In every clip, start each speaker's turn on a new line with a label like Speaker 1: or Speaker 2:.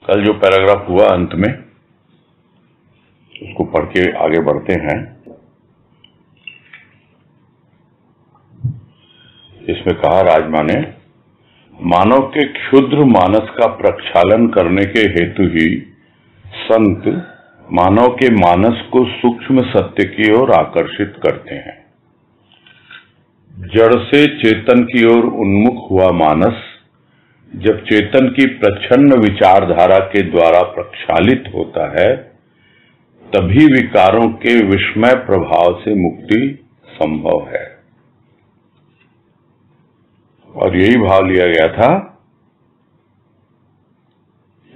Speaker 1: कल जो पैराग्राफ हुआ अंत में उसको पढ़ के आगे बढ़ते हैं। इसमें कहा राजमा ने, मानव के क्षुद्र मानस का प्रक्षालन करने के हेतु ही संत मानव के मानस को सूक्ष्म सत्य की ओर आकर्षित करते हैं। जड़ से चेतन की ओर उन्मुख हुआ मानस जब चेतन की प्रच्छन्न विचारधारा के द्वारा प्रक्षालित होता है, तभी विकारों के विस्मय प्रभाव से मुक्ति संभव है। और यही भाव लिया गया था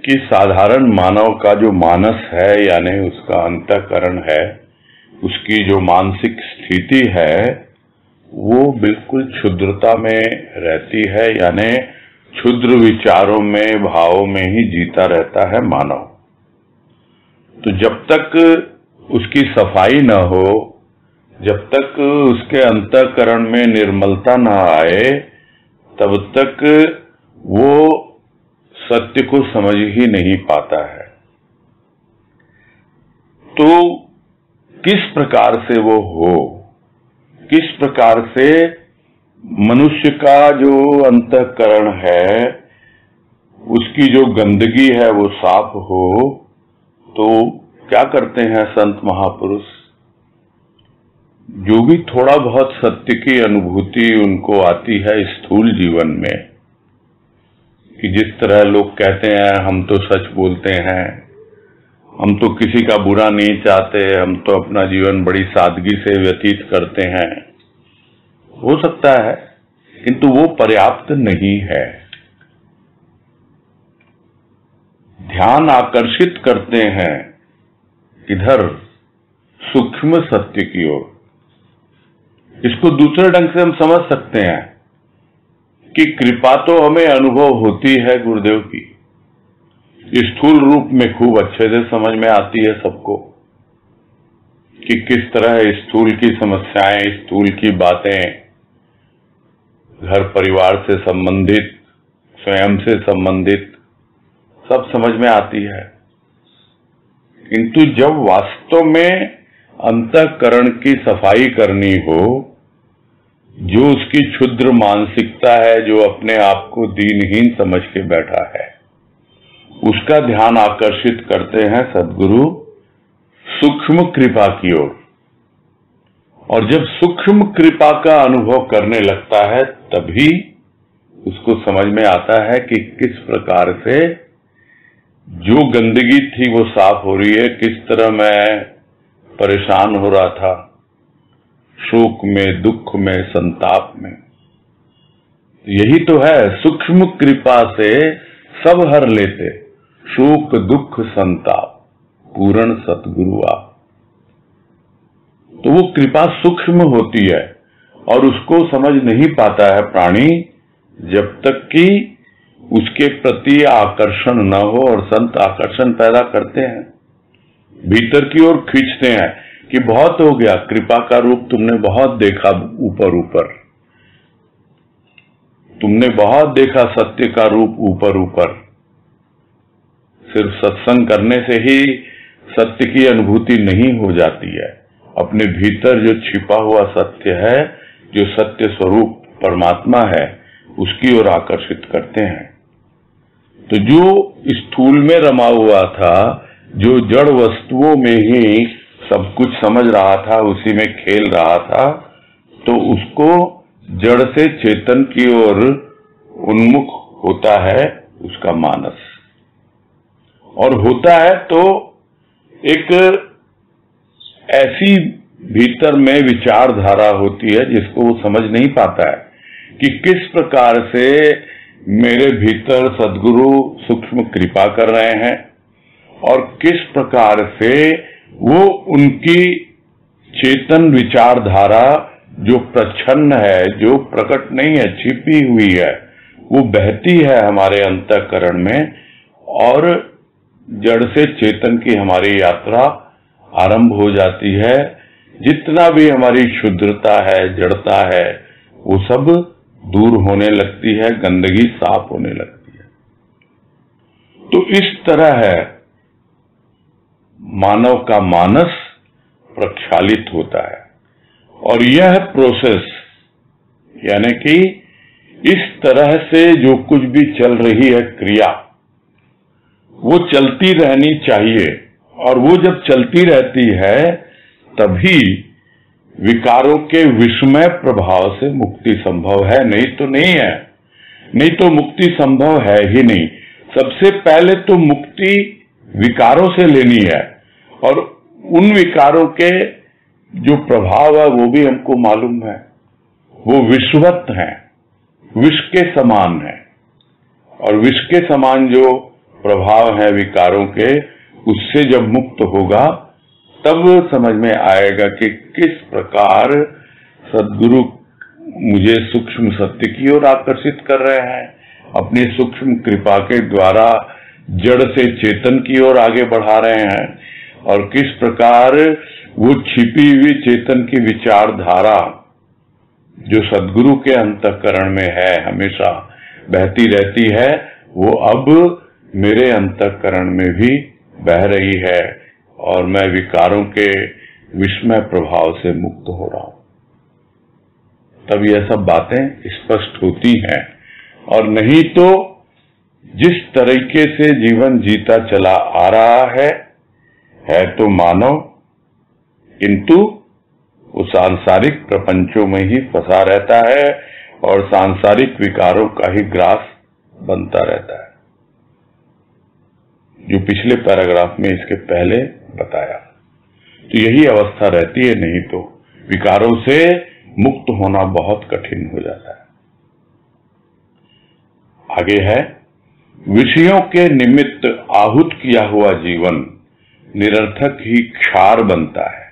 Speaker 1: कि साधारण मानव का जो मानस है यानी उसका अंतःकरण है, उसकी जो मानसिक स्थिति है वो बिल्कुल क्षुद्रता में रहती है, यानी क्षुद्र विचारों में भावों में ही जीता रहता है मानव। तो जब तक उसकी सफाई न हो, जब तक उसके अंतःकरण में निर्मलता न आए, तब तक वो सत्य को समझ ही नहीं पाता है। तो किस प्रकार से वो हो, किस प्रकार से मनुष्य का जो अंतःकरण है उसकी जो गंदगी है वो साफ हो, तो क्या करते हैं संत महापुरुष? जो भी थोड़ा बहुत सत्य की अनुभूति उनको आती है स्थूल जीवन में, कि जिस तरह लोग कहते हैं हम तो सच बोलते हैं, हम तो किसी का बुरा नहीं चाहते, हम तो अपना जीवन बड़ी सादगी से व्यतीत करते हैं, हो सकता है, किंतु वो पर्याप्त नहीं है। ध्यान आकर्षित करते हैं इधर सूक्ष्म सत्य की ओर। इसको दूसरे ढंग से हम समझ सकते हैं कि कृपा तो हमें अनुभव होती है गुरुदेव की, स्थूल रूप में खूब अच्छे से समझ में आती है सबको कि किस तरह स्थूल की समस्याएं, स्थूल की बातें घर परिवार से संबंधित, स्वयं से संबंधित सब समझ में आती है। किंतु जब वास्तव में अंतःकरण की सफाई करनी हो, जो उसकी क्षुद्र मानसिकता है, जो अपने आप को दीनहीन समझ के बैठा है, उसका ध्यान आकर्षित करते हैं सद्गुरु सूक्ष्म कृपा की ओर। और जब सूक्ष्म कृपा का अनुभव करने लगता है, तभी उसको समझ में आता है कि किस प्रकार से जो गंदगी थी वो साफ हो रही है, किस तरह मैं परेशान हो रहा था, शोक में, दुख में, संताप में। यही तो है, सूक्ष्म कृपा से सब हर लेते, शोक दुख संताप, पूर्ण सतगुरु आप। तो वो कृपा सूक्ष्म होती है और उसको समझ नहीं पाता है प्राणी जब तक कि उसके प्रति आकर्षण न हो। और संत आकर्षण पैदा करते हैं, भीतर की ओर खींचते हैं कि बहुत हो गया, कृपा का रूप तुमने बहुत देखा ऊपर ऊपर, तुमने बहुत देखा सत्य का रूप ऊपर ऊपर। सिर्फ सत्संग करने से ही सत्य की अनुभूति नहीं हो जाती है। अपने भीतर जो छिपा हुआ सत्य है, जो सत्य स्वरूप परमात्मा है, उसकी ओर आकर्षित करते हैं। तो जो स्थूल में रमा हुआ था, जो जड़ वस्तुओं में ही सब कुछ समझ रहा था, उसी में खेल रहा था, तो उसको जड़ से चेतन की ओर उन्मुख होता है उसका मानस। और होता है तो एक ऐसी भीतर में विचारधारा होती है जिसको वो समझ नहीं पाता है कि किस प्रकार से मेरे भीतर सद्गुरु सूक्ष्म कृपा कर रहे हैं और किस प्रकार से वो उनकी चेतन विचारधारा जो प्रच्छन्न है, जो प्रकट नहीं है, छिपी हुई है, वो बहती है हमारे अंतःकरण में और जड़ से चेतन की हमारी यात्रा आरंभ हो जाती है। जितना भी हमारी क्षुद्रता है, जड़ता है, वो सब दूर होने लगती है, गंदगी साफ होने लगती है। तो तो इस तरह है मानव का मानस प्रक्षालित होता है। और यह प्रोसेस यानी कि इस तरह से जो कुछ भी चल रही है क्रिया, वो चलती रहनी चाहिए। और वो जब चलती रहती है तभी विकारों के विषमय प्रभाव से मुक्ति संभव है, नहीं तो नहीं है। नहीं तो मुक्ति संभव है ही नहीं। सबसे पहले तो मुक्ति विकारों से लेनी है, और उन विकारों के जो प्रभाव है वो भी हमको मालूम है, वो विषवत हैं, विष के समान है। और विष के समान जो प्रभाव है विकारों के, उससे जब मुक्त होगा तब समझ में आएगा कि किस प्रकार सद्गुरु मुझे सूक्ष्म सत्य की ओर आकर्षित कर रहे हैं, अपनी सूक्ष्म कृपा के द्वारा जड़ से चेतन की ओर आगे बढ़ा रहे हैं, और किस प्रकार वो छिपी हुई चेतन की विचारधारा जो सद्गुरु के अंतःकरण में है, हमेशा बहती रहती है, वो अब मेरे अंतःकरण में भी बह रही है, और मैं विकारों के विषमय प्रभाव से मुक्त हो रहा हूं। तब यह सब बातें स्पष्ट होती हैं। और नहीं तो जिस तरीके से जीवन जीता चला आ रहा है तो मानव, किंतु वो सांसारिक प्रपंचों में ही फंसा रहता है और सांसारिक विकारों का ही ग्रास बनता रहता है, जो पिछले पैराग्राफ में इसके पहले बताया। तो यही अवस्था रहती है, नहीं तो विकारों से मुक्त होना बहुत कठिन हो जाता है। आगे है, विषयों के निमित्त आहूत किया हुआ जीवन निरर्थक ही क्षार बनता है।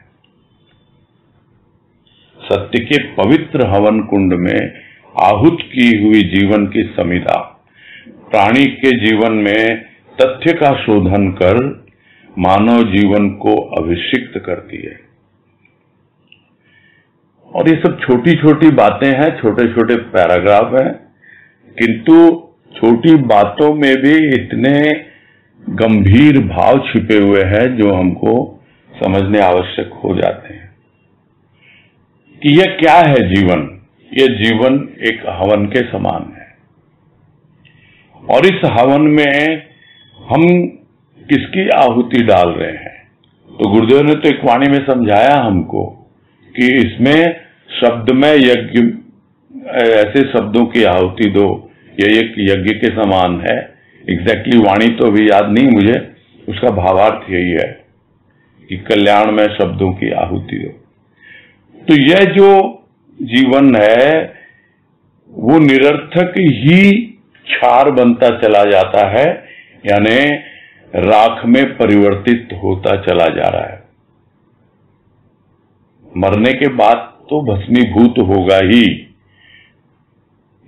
Speaker 1: सत्य के पवित्र हवन कुंड में आहूत की हुई जीवन की समिधा प्राणी के जीवन में तथ्य का शोधन कर मानव जीवन को अभिषिक्त करती है। और ये सब छोटी छोटी बातें हैं, छोटे छोटे पैराग्राफ हैं, किंतु छोटी बातों में भी इतने गंभीर भाव छिपे हुए हैं जो हमको समझने आवश्यक हो जाते हैं कि यह क्या है जीवन। यह जीवन एक हवन के समान है, और इस हवन में हम किसकी आहुति डाल रहे हैं। तो गुरुदेव ने तो एक वाणी में समझाया हमको कि इसमें शब्दमय यज्ञ, ऐसे शब्दों की आहुति दो, यह एक यज्ञ के समान है। एग्जैक्टली वाणी तो अभी याद नहीं मुझे, उसका भावार्थ यही है कि कल्याणमय शब्दों की आहुति दो। तो यह जो जीवन है वो निरर्थक ही क्षार बनता चला जाता है, यानी राख में परिवर्तित होता चला जा रहा है। मरने के बाद तो भस्मीभूत होगा ही।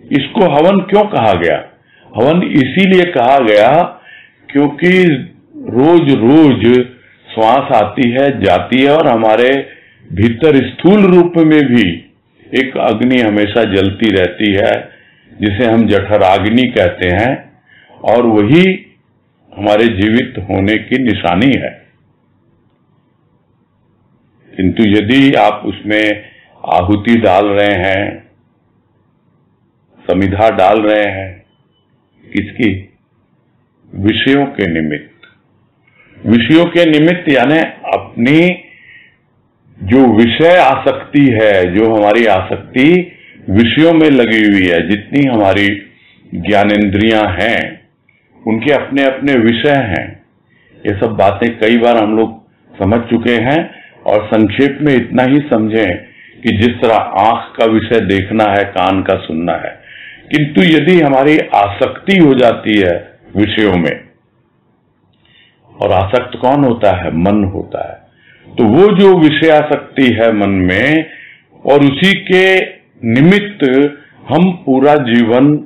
Speaker 1: इसको हवन क्यों कहा गया? हवन इसीलिए कहा गया क्योंकि रोज रोज श्वास आती है, जाती है, और हमारे भीतर स्थूल रूप में भी एक अग्नि हमेशा जलती रहती है, जिसे हम जठराग्नि कहते हैं, और वही हमारे जीवित होने की निशानी है। किंतु यदि आप उसमें आहुति डाल रहे हैं, समिधा डाल रहे हैं, किसकी? विषयों के निमित्त। विषयों के निमित्त यानी अपनी जो विषय आसक्ति है, जो हमारी आसक्ति विषयों में लगी हुई है, जितनी हमारी ज्ञानेंद्रियां हैं उनके अपने अपने विषय हैं। ये सब बातें कई बार हम लोग समझ चुके हैं, और संक्षेप में इतना ही समझें कि जिस तरह आंख का विषय देखना है, कान का सुनना है, किंतु यदि हमारी आसक्ति हो जाती है विषयों में, और आसक्त कौन होता है? मन होता है। तो वो जो विषयासक्ति है मन में, और उसी के निमित्त हम पूरा जीवन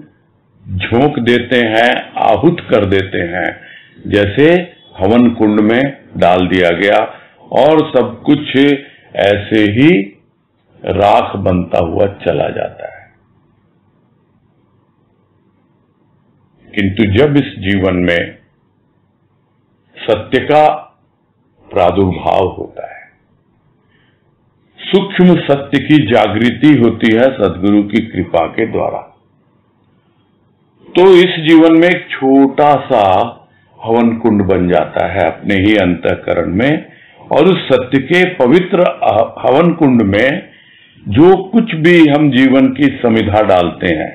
Speaker 1: झोंक देते हैं, आहूत कर देते हैं, जैसे हवन कुंड में डाल दिया गया, और सब कुछ ऐसे ही राख बनता हुआ चला जाता है। किंतु जब इस जीवन में सत्य का प्रादुर्भाव होता है, सूक्ष्म सत्य की जागृति होती है सद्गुरु की कृपा के द्वारा। तो इस जीवन में एक छोटा सा हवन कुंड बन जाता है अपने ही अंतःकरण में, और उस सत्य के पवित्र हवन कुंड में जो कुछ भी हम जीवन की समिधा डालते हैं,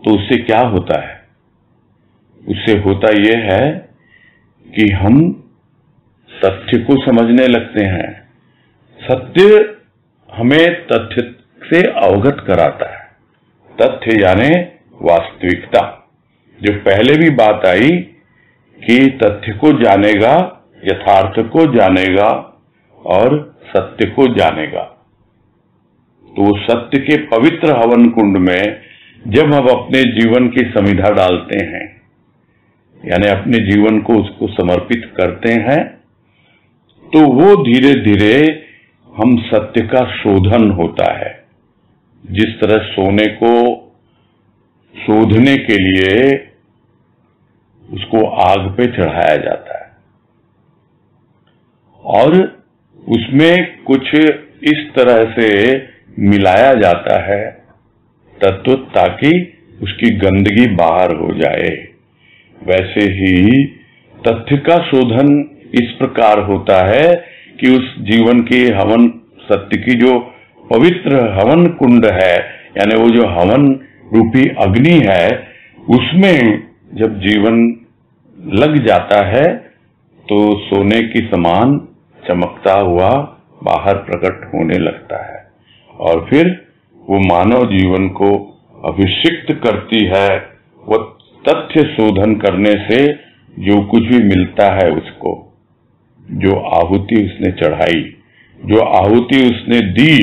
Speaker 1: तो उससे क्या होता है? उससे होता यह है कि हम तथ्य को समझने लगते हैं। सत्य हमें तथ्य से अवगत कराता है। तथ्य यानी वास्तविकता, जो पहले भी बात आई कि तथ्य को जानेगा, यथार्थ को जानेगा और सत्य को जानेगा। तो वो सत्य के पवित्र हवन कुंड में जब हम अपने जीवन की समिधा डालते हैं, यानी अपने जीवन को उसको समर्पित करते हैं, तो वो धीरे धीरे हम सत्य का शोधन होता है। जिस तरह सोने को शोधने के लिए उसको आग पे चढ़ाया जाता है और उसमें कुछ इस तरह से मिलाया जाता है तत्व, ताकि उसकी गंदगी बाहर हो जाए, वैसे ही तथ्य का शोधन इस प्रकार होता है कि उस जीवन की हवन सत्य की जो पवित्र हवन कुंड है, यानी वो जो हवन रूपी अग्नि है, उसमें जब जीवन लग जाता है तो सोने की समान चमकता हुआ बाहर प्रकट होने लगता है, और फिर वो मानव जीवन को अभिषिक्त करती है। वो तथ्य शोधन करने से जो कुछ भी मिलता है उसको, जो आहुति उसने चढ़ाई, जो आहुति उसने दी,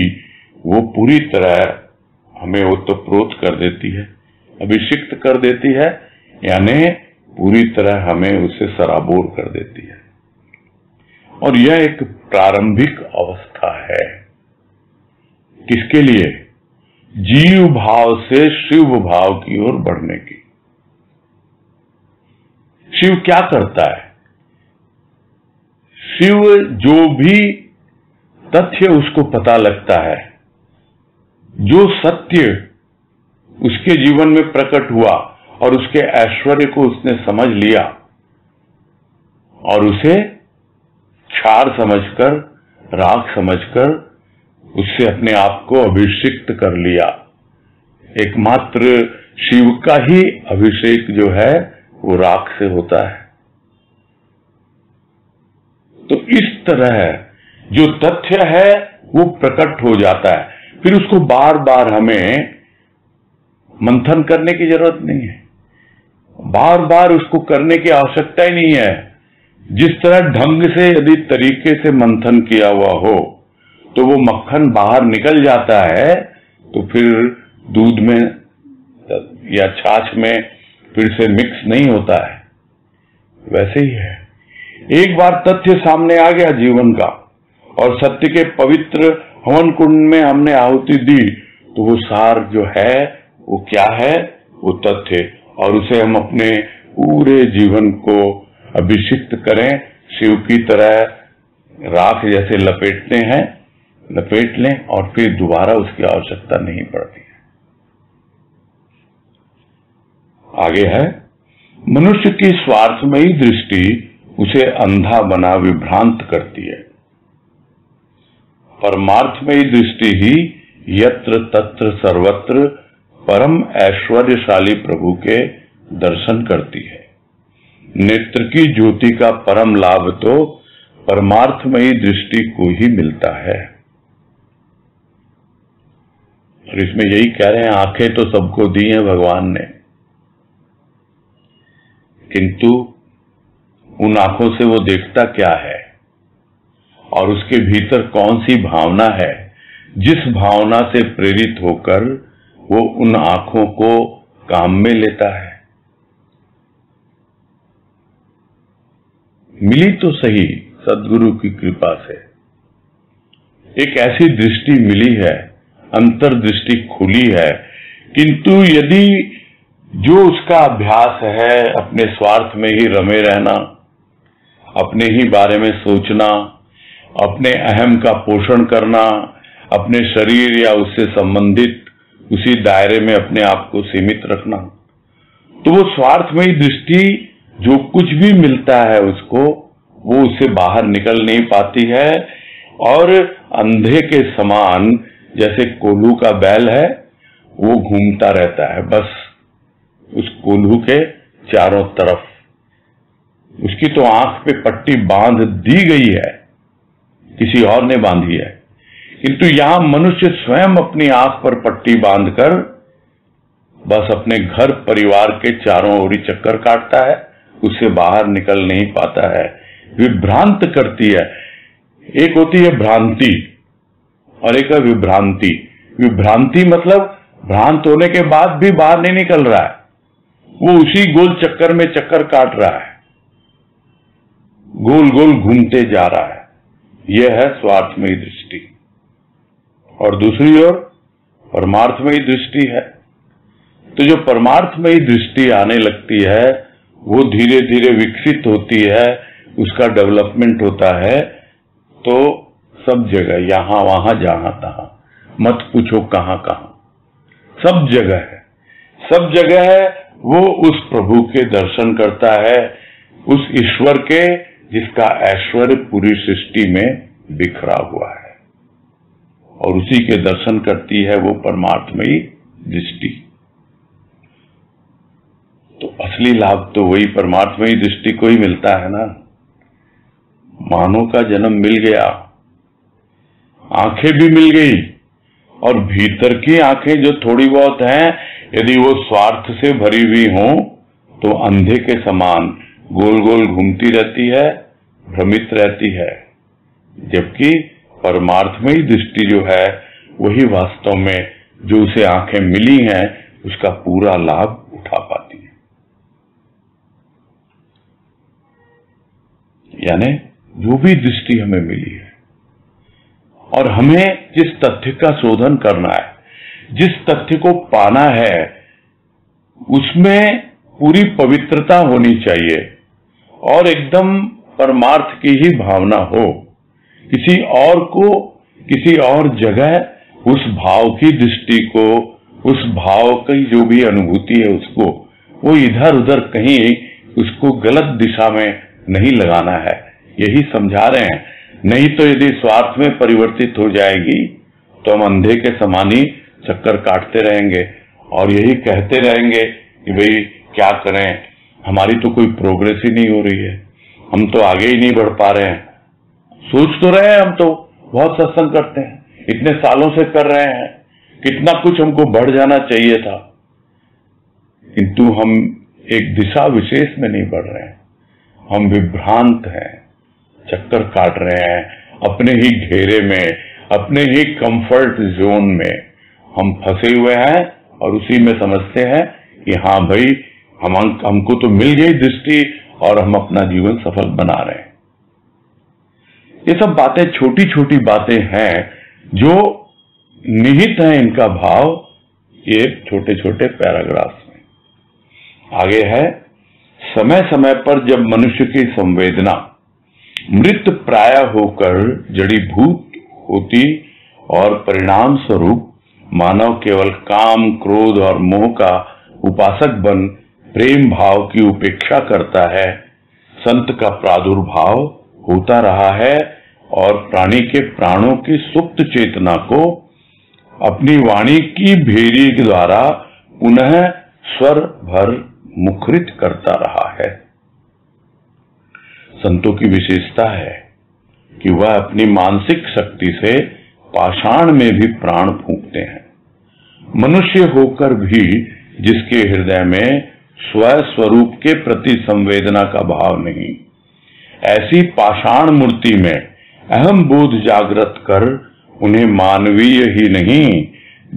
Speaker 1: वो पूरी तरह हमें ओतप्रोत कर देती है, अभिषिक्त कर देती है, यानी पूरी तरह हमें उसे सराबोर कर देती है। और यह एक प्रारंभिक अवस्था है। किसके लिए? जीव भाव से शिव भाव की ओर बढ़ने की। शिव क्या करता है? शिव जो भी तथ्य उसको पता लगता है, जो सत्य उसके जीवन में प्रकट हुआ और उसके ऐश्वर्य को उसने समझ लिया और उसे क्षार समझकर, राख समझकर उससे अपने आप को अभिषिक्त कर लिया। एकमात्र शिव का ही अभिषेक जो है वो राख से होता है। तो इस तरह जो तथ्य है वो प्रकट हो जाता है, फिर उसको बार बार हमें मंथन करने की जरूरत नहीं है, बार बार उसको करने की आवश्यकता ही नहीं है। जिस तरह ढंग से यदि तरीके से मंथन किया हुआ हो तो वो मक्खन बाहर निकल जाता है, तो फिर दूध में या छाछ में फिर से मिक्स नहीं होता है। वैसे ही है, एक बार तथ्य सामने आ गया जीवन का और सत्य के पवित्र हवन कुंड में हमने आहुति दी, तो वो सार जो है वो क्या है? वो तथ्य, और उसे हम अपने पूरे जीवन को अभिषिक्त करें, शिव की तरह राख जैसे लपेटते हैं, लपेट लें और फिर दोबारा उसकी आवश्यकता नहीं पड़ती है। आगे है, मनुष्य की स्वार्थमयी दृष्टि उसे अंधा बना विभ्रांत करती है। परमार्थमयी दृष्टि ही यत्र तत्र सर्वत्र परम ऐश्वर्यशाली प्रभु के दर्शन करती है। नेत्र की ज्योति का परम लाभ तो परमार्थमयी दृष्टि को ही मिलता है। और इसमें यही कह रहे हैं, आंखें तो सबको दी हैं भगवान ने, किंतु उन आंखों से वो देखता क्या है और उसके भीतर कौन सी भावना है, जिस भावना से प्रेरित होकर वो उन आंखों को काम में लेता है। मिली तो सही सद्गुरु की कृपा से, एक ऐसी दृष्टि मिली है, अंतर्दृष्टि खुली है, किंतु यदि जो उसका अभ्यास है अपने स्वार्थ में ही रमे रहना, अपने ही बारे में सोचना, अपने अहम का पोषण करना, अपने शरीर या उससे संबंधित उसी दायरे में अपने आप को सीमित रखना, तो वो स्वार्थमयी दृष्टि जो कुछ भी मिलता है उसको, वो उससे बाहर निकल नहीं पाती है और अंधे के समान, जैसे कोल्हू का बैल है वो घूमता रहता है बस उस कोल्हू के चारों तरफ। उसकी तो आंख पे पट्टी बांध दी गई है, किसी और ने बांधी है, किंतु यहां मनुष्य स्वयं अपनी आंख पर पट्टी बांधकर बस अपने घर परिवार के चारों ओर चक्कर काटता है, उससे बाहर निकल नहीं पाता है, विभ्रांत करती है। एक होती है भ्रांति और एक है विभ्रांति। विभ्रांति मतलब भ्रांत होने के बाद भी बाहर नहीं निकल रहा है, वो उसी गोल चक्कर में चक्कर काट रहा है, गोल गोल घूमते जा रहा है। यह है स्वार्थमयी दृष्टि। और दूसरी ओर परमार्थमयी दृष्टि है। तो जो परमार्थमयी दृष्टि आने लगती है वो धीरे धीरे विकसित होती है, उसका डेवलपमेंट होता है, तो सब जगह, यहां वहां जहां तहां, मत पूछो कहां कहां, सब जगह है, सब जगह है वो उस प्रभु के दर्शन करता है, उस ईश्वर के जिसका ऐश्वर्य पूरी सृष्टि में बिखरा हुआ है, और उसी के दर्शन करती है वो परमार्थमयी दृष्टि। तो असली लाभ तो वही परमार्थमयी दृष्टि को ही मिलता है ना। मानव का जन्म मिल गया, आंखें भी मिल गई, और भीतर की आंखें जो थोड़ी बहुत हैं, यदि वो स्वार्थ से भरी हुई हों तो अंधे के समान गोल गोल घूमती रहती है, भ्रमित रहती है, जबकि परमार्थमयी दृष्टि जो है वही वास्तव में जो उसे आंखें मिली हैं उसका पूरा लाभ उठा पाती है। यानी जो भी दृष्टि हमें मिली है, और हमें जिस तथ्य का शोधन करना है, जिस तथ्य को पाना है, उसमें पूरी पवित्रता होनी चाहिए और एकदम परमार्थ की ही भावना हो। किसी और को, किसी और जगह उस भाव की दृष्टि को, उस भाव की जो भी अनुभूति है उसको, वो इधर उधर कहीं उसको गलत दिशा में नहीं लगाना है, यही समझा रहे हैं। नहीं तो यदि स्वार्थ में परिवर्तित हो जाएगी तो हम अंधे के समान ही चक्कर काटते रहेंगे और यही कहते रहेंगे कि भाई क्या करें, हमारी तो कोई प्रोग्रेस ही नहीं हो रही है, हम तो आगे ही नहीं बढ़ पा रहे हैं। सोच तो रहे हैं, हम तो बहुत सत्संग करते हैं, इतने सालों से कर रहे हैं, कितना कुछ हमको बढ़ जाना चाहिए था, किंतु हम एक दिशा विशेष में नहीं बढ़ रहे हैं। हम विभ्रांत हैं, चक्कर काट रहे हैं, अपने ही घेरे में, अपने ही कंफर्ट जोन में हम फंसे हुए हैं और उसी में समझते हैं कि हाँ भाई हमको तो मिल गई दृष्टि और हम अपना जीवन सफल बना रहे हैं। ये सब बातें छोटी छोटी बातें हैं जो निहित हैं इनका भाव ये छोटे छोटे पैराग्राफ में। आगे है, समय समय पर जब मनुष्य की संवेदना मृत प्राय होकर जड़ीभूत होती और परिणाम स्वरूप मानव केवल काम, क्रोध और मोह का उपासक बन प्रेम भाव की उपेक्षा करता है, संत का प्रादुर्भाव होता रहा है और प्राणी के प्राणों की सुप्त चेतना को अपनी वाणी की भेरी के द्वारा पुनः स्वर भर मुखरित करता रहा है। संतों की विशेषता है कि वह अपनी मानसिक शक्ति से पाषाण में भी प्राण फूंकते हैं। मनुष्य होकर भी जिसके हृदय में स्व स्वरूप के प्रति संवेदना का भाव नहीं, ऐसी पाषाण मूर्ति में अहम बोध जागृत कर उन्हें मानवीय ही नहीं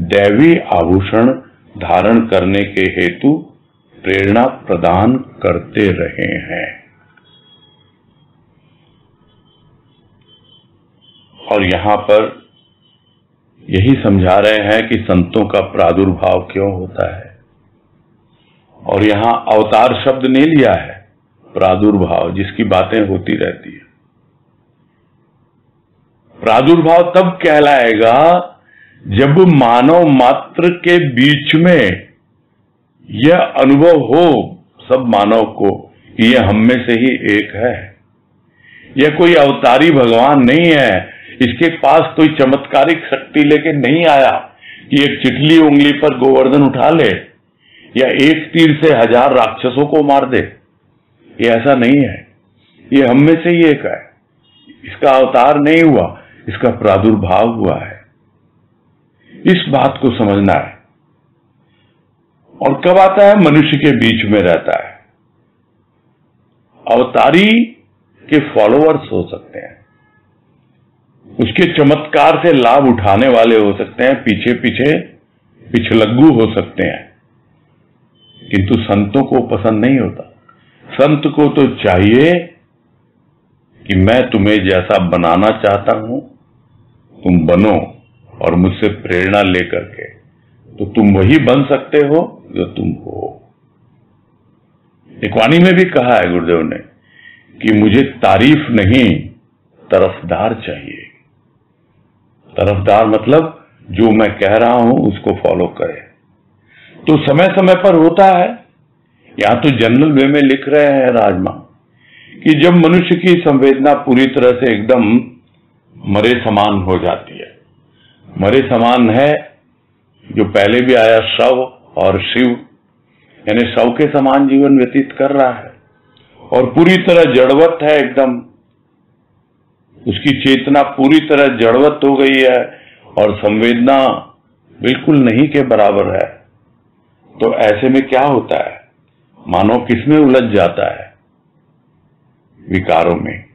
Speaker 1: दैवी आभूषण धारण करने के हेतु प्रेरणा प्रदान करते रहे हैं। और यहां पर यही समझा रहे हैं कि संतों का प्रादुर्भाव क्यों होता है और यहां अवतार शब्द नहीं लिया है, प्रादुर्भाव, जिसकी बातें होती रहती है। प्रादुर्भाव तब कहलाएगा जब मानव मात्र के बीच में यह अनुभव हो सब मानव को कि यह हम में से ही एक है। यह कोई अवतारी भगवान नहीं है, इसके पास कोई चमत्कारिक शक्ति लेके नहीं आया कि एक चिटली उंगली पर गोवर्धन उठा ले या एक तीर से 1000 राक्षसों को मार दे। ये ऐसा नहीं है, ये हम में से ही एक है। इसका अवतार नहीं हुआ, इसका प्रादुर्भाव हुआ है। इस बात को समझना है। और कब आता है? मनुष्य के बीच में रहता है। अवतारी के फॉलोअर्स हो सकते हैं, उसके चमत्कार से लाभ उठाने वाले हो सकते हैं, पीछे पीछे पिछलग्गू हो सकते हैं, किंतु संतों को पसंद नहीं होता। संत को तो चाहिए कि मैं तुम्हें जैसा बनाना चाहता हूं तुम बनो, और मुझसे प्रेरणा लेकर के तो तुम वही बन सकते हो जो तुम हो। एक वाणी में भी कहा है गुरुदेव ने कि मुझे तारीफ नहीं तरफदार चाहिए। तरफदार मतलब जो मैं कह रहा हूं उसको फॉलो करे। तो समय समय पर होता है, यहां तो जनरल वे में लिख रहे हैं राजमा कि जब मनुष्य की संवेदना पूरी तरह से एकदम मरे समान हो जाती है। मरे समान है जो पहले भी आया शव और शिव, यानी शव के समान जीवन व्यतीत कर रहा है और पूरी तरह जड़वत है, एकदम उसकी चेतना पूरी तरह जड़वत हो गई है और संवेदना बिल्कुल नहीं के बराबर है। तो ऐसे में क्या होता है? मानव किसमें उलझ जाता है? विकारों में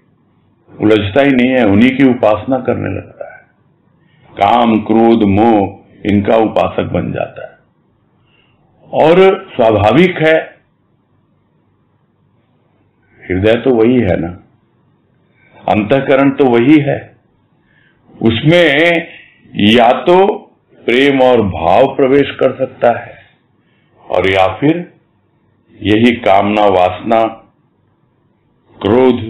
Speaker 1: उलझता ही नहीं है, उन्हीं की उपासना करने लगता है। काम, क्रोध, मोह इनका उपासक बन जाता है। और स्वाभाविक है, हृदय तो वही है ना, अंतःकरण तो वही है। उसमें या तो प्रेम और भाव प्रवेश कर सकता है और या फिर यही कामना, वासना, क्रोध,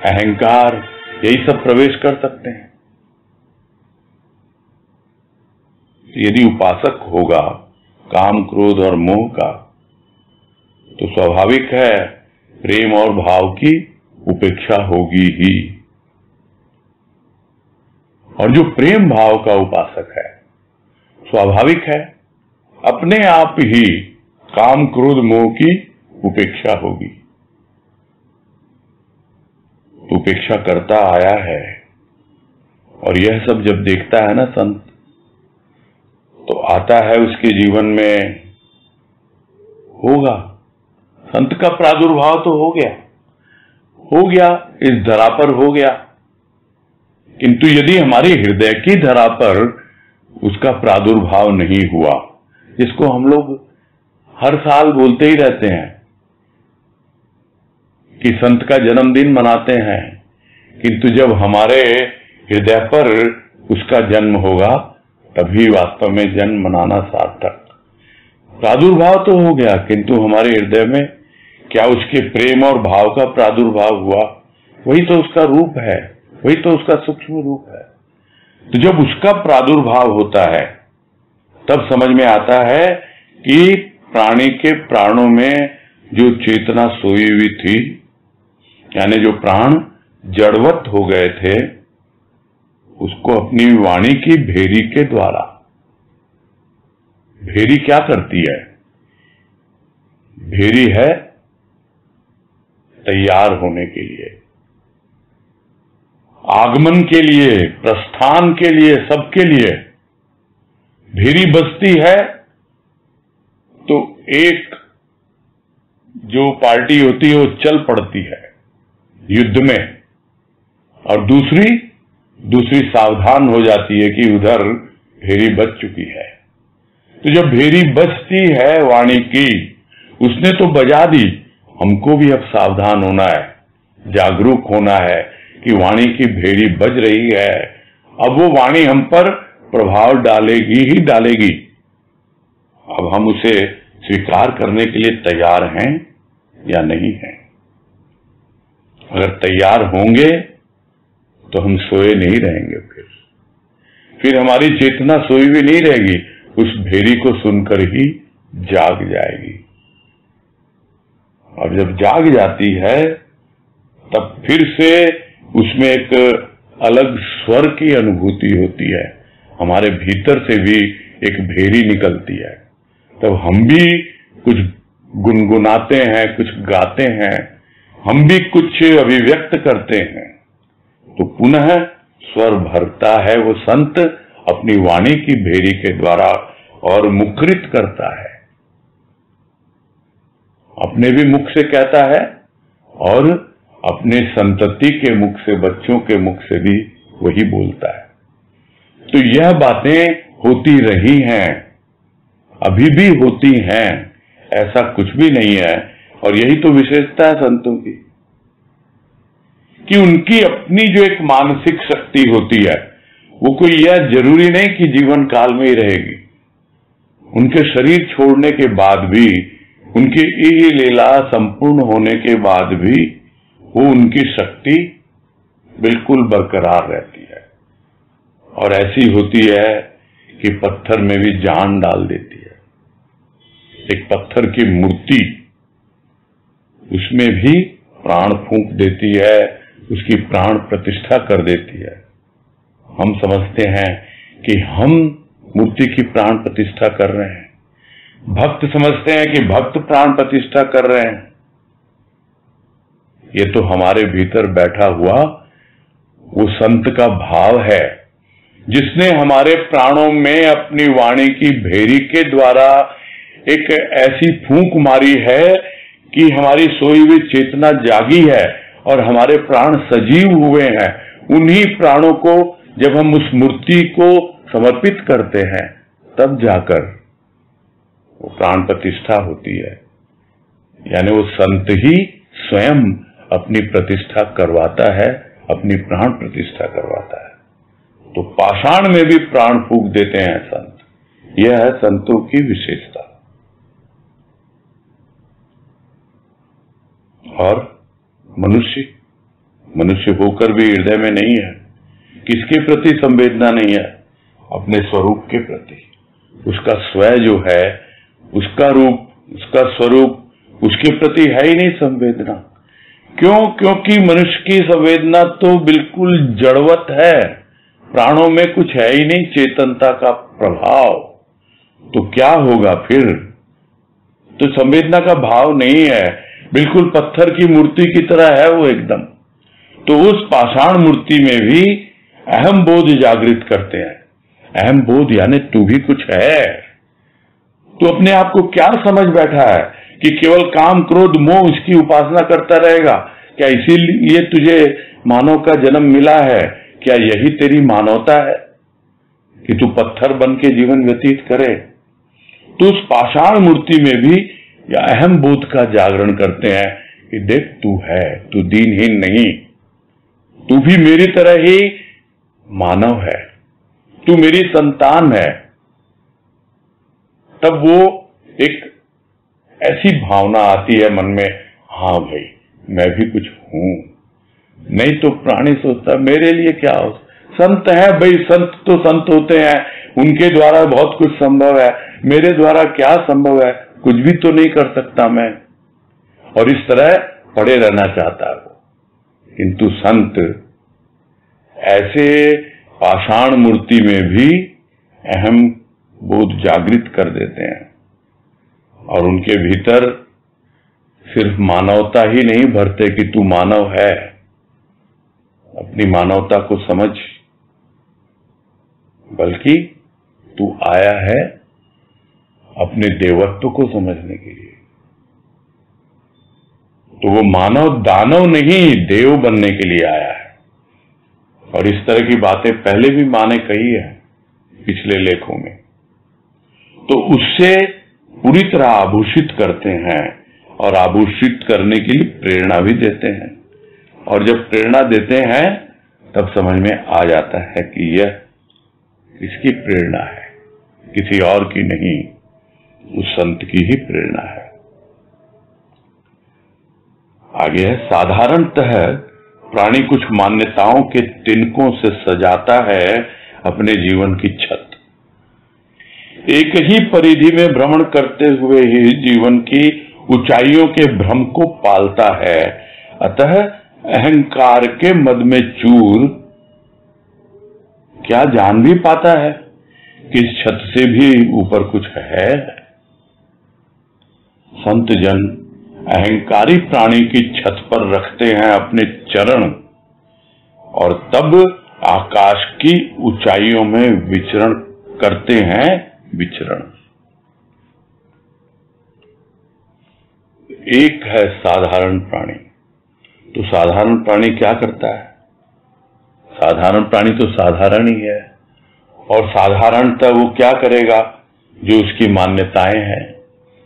Speaker 1: अहंकार, यही सब प्रवेश कर सकते हैं। यदि उपासक होगा काम, क्रोध और मोह का, तो स्वाभाविक है प्रेम और भाव की उपेक्षा होगी ही। और जो प्रेम भाव का उपासक है, स्वाभाविक है अपने आप ही काम, क्रोध, मोह की उपेक्षा होगी। उपेक्षा करता आया है और यह सब जब देखता है ना संत, तो आता है उसके जीवन में होगा। संत का प्रादुर्भाव तो हो गया, इस धरा पर हो गया, किंतु यदि हमारे हृदय की धरा पर उसका प्रादुर्भाव नहीं हुआ, जिसको हम लोग हर साल बोलते ही रहते हैं कि संत का जन्मदिन मनाते हैं, किंतु जब हमारे हृदय पर उसका जन्म होगा तभी वास्तव में जन्म मनाना सार्थक। प्रादुर्भाव तो हो गया, किंतु हमारे हृदय में क्या उसके प्रेम और भाव का प्रादुर्भाव हुआ? वही तो उसका रूप है, वही तो उसका सूक्ष्म रूप है। तो जब उसका प्रादुर्भाव होता है तब समझ में आता है कि प्राणी के प्राणों में जो चेतना सोई हुई थी, यानी जो प्राण जड़वत हो गए थे, उसको अपनी वाणी की भेरी के द्वारा, भेरी क्या करती है? भेरी है तैयार होने के लिए, आगमन के लिए, प्रस्थान के लिए, सबके लिए। भेरी बजती है तो एक जो पार्टी होती है वो चल पड़ती है युद्ध में, और दूसरी सावधान हो जाती है कि उधर भेरी बज चुकी है। तो जब भेरी बजती है वाणी की, उसने तो बजा दी, हमको भी अब सावधान होना है, जागरूक होना है कि वाणी की भेरी बज रही है। अब वो वाणी हम पर प्रभाव डालेगी ही डालेगी। अब हम उसे स्वीकार करने के लिए तैयार हैं या नहीं हैं। अगर तैयार होंगे तो हम सोए नहीं रहेंगे, फिर हमारी चेतना सोई हुई नहीं रहेगी, उस भेरी को सुनकर ही जाग जाएगी। और जब जाग जाती है तब फिर से उसमें एक अलग स्वर की अनुभूति होती है, हमारे भीतर से भी एक भेरी निकलती है। तब हम भी कुछ गुनगुनाते हैं, कुछ गाते हैं, हम भी कुछ अभिव्यक्त करते हैं, तो पुनः स्वर भरता है वो संत अपनी वाणी की भेरी के द्वारा और मुखरित करता है, अपने भी मुख से कहता है और अपने संतति के मुख से, बच्चों के मुख से भी वही बोलता है। तो यह बातें होती रही हैं, अभी भी होती हैं, ऐसा कुछ भी नहीं है। और यही तो विशेषता है संतों की, कि उनकी अपनी जो एक मानसिक शक्ति होती है, वो कोई यह जरूरी नहीं कि जीवन काल में ही रहेगी। उनके शरीर छोड़ने के बाद भी, उनकी यही लीला संपूर्ण होने के बाद भी वो उनकी शक्ति बिल्कुल बरकरार रहती है और ऐसी होती है कि पत्थर में भी जान डाल देती है। एक पत्थर की मूर्ति, उसमें भी प्राण फूंक देती है, उसकी प्राण प्रतिष्ठा कर देती है। हम समझते हैं कि हम मूर्ति की प्राण प्रतिष्ठा कर रहे हैं, भक्त समझते हैं कि भक्त प्राण प्रतिष्ठा कर रहे हैं। ये तो हमारे भीतर बैठा हुआ वो संत का भाव है, जिसने हमारे प्राणों में अपनी वाणी की भेरी के द्वारा एक ऐसी फूंक मारी है कि हमारी सोई हुई चेतना जागी है और हमारे प्राण सजीव हुए हैं। उन्हीं प्राणों को जब हम उस मूर्ति को समर्पित करते हैं, तब जाकर वो प्राण प्रतिष्ठा होती है। यानी वो संत ही स्वयं अपनी प्रतिष्ठा करवाता है, अपनी प्राण प्रतिष्ठा करवाता है। तो पाषाण में भी प्राण फूंक देते हैं संत, यह है संतों की विशेषता। और मनुष्य होकर भी हृदय में नहीं है, किसके प्रति संवेदना नहीं है? अपने स्वरूप के प्रति। उसका स्वय जो है, उसका रूप, उसका स्वरूप, उसके प्रति है ही नहीं संवेदना। क्यों? क्योंकि मनुष्य की संवेदना तो बिल्कुल जड़वत है, प्राणों में कुछ है ही नहीं चेतनता का प्रभाव। तो क्या होगा फिर? तो संवेदना का भाव नहीं है, बिल्कुल पत्थर की मूर्ति की तरह है वो एकदम। तो उस पाषाण मूर्ति में भी अहम बोध जागृत करते हैं। अहम बोध यानी तू भी कुछ है। तू अपने आप को क्या समझ बैठा है कि केवल काम क्रोध मोह इसकी उपासना करता रहेगा? क्या इसीलिए तुझे मानव का जन्म मिला है? क्या यही तेरी मानवता है कि तू पत्थर बन के जीवन व्यतीत करे? तो उस पाषाण मूर्ति में भी या अहम बोध का जागरण करते हैं कि देख तू है, तू दीनहीन नहीं, तू भी मेरी तरह ही मानव है, तू मेरी संतान है। तब वो एक ऐसी भावना आती है मन में, हाँ भाई मैं भी कुछ हूं। नहीं तो प्राणी सोचता मेरे लिए क्या हो, संत है भाई, संत तो संत होते हैं, उनके द्वारा बहुत कुछ संभव है, मेरे द्वारा क्या संभव है, कुछ भी तो नहीं कर सकता मैं। और इस तरह पड़े रहना चाहता है वो। किंतु संत ऐसे पाषाण मूर्ति में भी अहम बोध जागृत कर देते हैं और उनके भीतर सिर्फ मानवता ही नहीं भरते कि तू मानव है, अपनी मानवता को समझ, बल्कि तू आया है अपने देवत्व को समझने के लिए। तो वो मानव दानव नहीं, देव बनने के लिए आया है। और इस तरह की बातें पहले भी माँ ने कही है पिछले लेखों में। तो उससे पूरी तरह आभूषित करते हैं और आभूषित करने के लिए प्रेरणा भी देते हैं। और जब प्रेरणा देते हैं तब समझ में आ जाता है कि यह किसकी प्रेरणा है, किसी और की नहीं। उस संत की ही प्रेरणा है। आगे है, साधारणतः प्राणी कुछ मान्यताओं के तिनकों से सजाता है अपने जीवन की छत। एक ही परिधि में भ्रमण करते हुए ही जीवन की ऊंचाइयों के भ्रम को पालता है। अतः अहंकार के मद में चूर क्या जान भी पाता है कि इस छत से भी ऊपर कुछ है। संत जन अहंकारी प्राणी की छत पर रखते हैं अपने चरण और तब आकाश की ऊंचाइयों में विचरण करते हैं। विचरण एक है साधारण प्राणी। तो साधारण प्राणी क्या करता है? साधारण प्राणी तो साधारण ही है, और साधारणतः वो क्या करेगा? जो उसकी मान्यताएं हैं,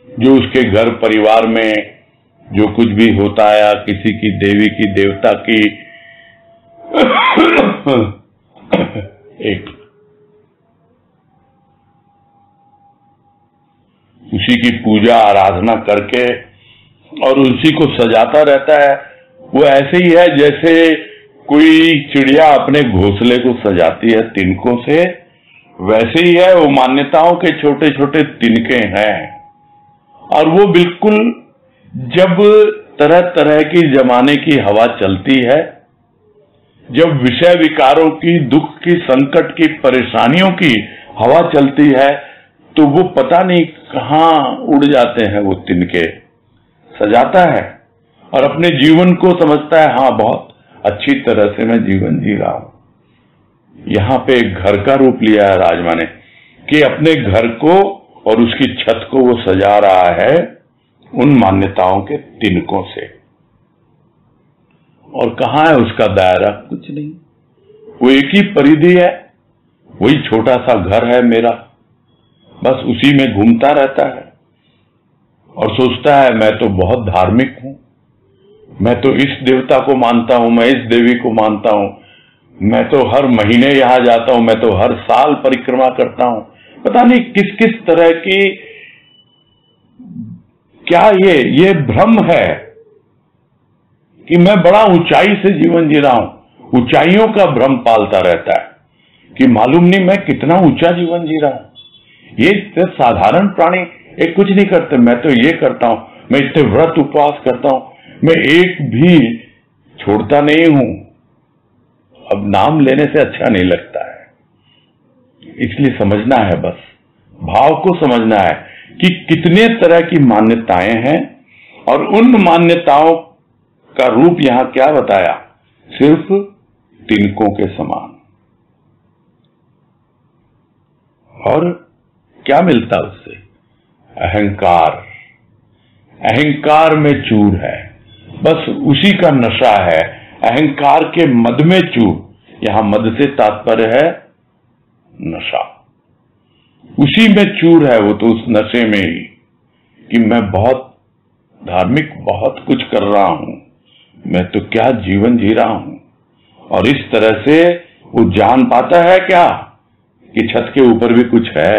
Speaker 1: जो उसके घर परिवार में जो कुछ भी होता है, किसी की देवी की देवता की एक उसी की पूजा आराधना करके और उसी को सजाता रहता है। वो ऐसे ही है जैसे कोई चिड़िया अपने घोंसले को सजाती है तिनकों से, वैसे ही है वो मान्यताओं के छोटे छोटे तिनके हैं। और वो बिल्कुल जब तरह तरह की जमाने की हवा चलती है, जब विषय विकारों की, दुख की, संकट की, परेशानियों की हवा चलती है, तो वो पता नहीं कहां उड़ जाते हैं वो तिनके। सजाता है और अपने जीवन को समझता है, हाँ बहुत अच्छी तरह से मैं जीवन जी रहा हूं। यहां पे एक घर का रूप लिया है राजमा ने कि अपने घर को और उसकी छत को वो सजा रहा है उन मान्यताओं के तिनकों से। और कहां है उसका दायरा? कुछ नहीं, वो एक ही परिधि है, वही छोटा सा घर है मेरा, बस उसी में घूमता रहता है और सोचता है मैं तो बहुत धार्मिक हूं, मैं तो इस देवता को मानता हूं, मैं इस देवी को मानता हूं, मैं तो हर महीने यहां जाता हूं, मैं तो हर साल परिक्रमा करता हूं। पता नहीं किस किस तरह की, क्या ये भ्रम है कि मैं बड़ा ऊंचाई से जीवन जी रहा हूं। ऊंचाइयों का भ्रम पालता रहता है कि मालूम नहीं मैं कितना ऊंचा जीवन जी रहा हूं। ये साधारण प्राणी एक कुछ नहीं करते, मैं तो ये करता हूं, मैं इतने व्रत उपवास करता हूं, मैं एक भी छोड़ता नहीं हूं। अब नाम लेने से अच्छा नहीं लगता है, इसलिए समझना है, बस भाव को समझना है कि कितने तरह की मान्यताएं हैं और उन मान्यताओं का रूप यहां क्या बताया? सिर्फ तिनकों के समान। और क्या मिलता उससे? अहंकार। अहंकार में चूर है, बस उसी का नशा है। अहंकार के मद में चूर, यहां मद से तात्पर्य है नशा। उसी में चूर है वो, तो उस नशे में ही कि मैं बहुत धार्मिक, बहुत कुछ कर रहा हूं, मैं तो क्या जीवन जी रहा हूं। और इस तरह से वो जान पाता है क्या कि छत के ऊपर भी कुछ है?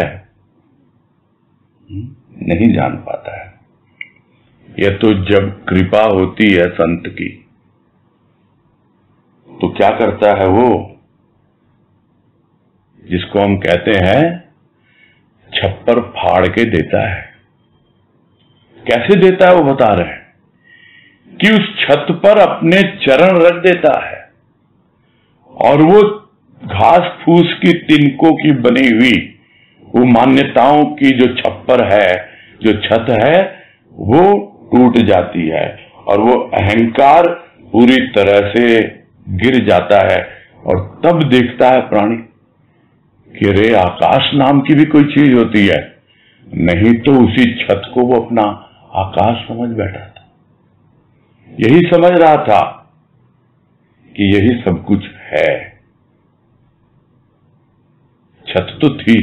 Speaker 1: नहीं जान पाता है। यह तो जब कृपा होती है संत की, तो क्या करता है वो, जिसको हम कहते हैं छप्पर फाड़ के देता है। कैसे देता है वो बता रहे हैं कि उस छत पर अपने चरण रख देता है और वो घास फूस की तिनकों की बनी हुई वो मान्यताओं की जो छप्पर है, जो छत है, वो टूट जाती है और वो अहंकार पूरी तरह से गिर जाता है। और तब देखता है प्राणी कि रे आकाश नाम की भी कोई चीज होती है, नहीं तो उसी छत को वो अपना आकाश समझ बैठा था। यही समझ रहा था कि यही सब कुछ है। छत तो थी,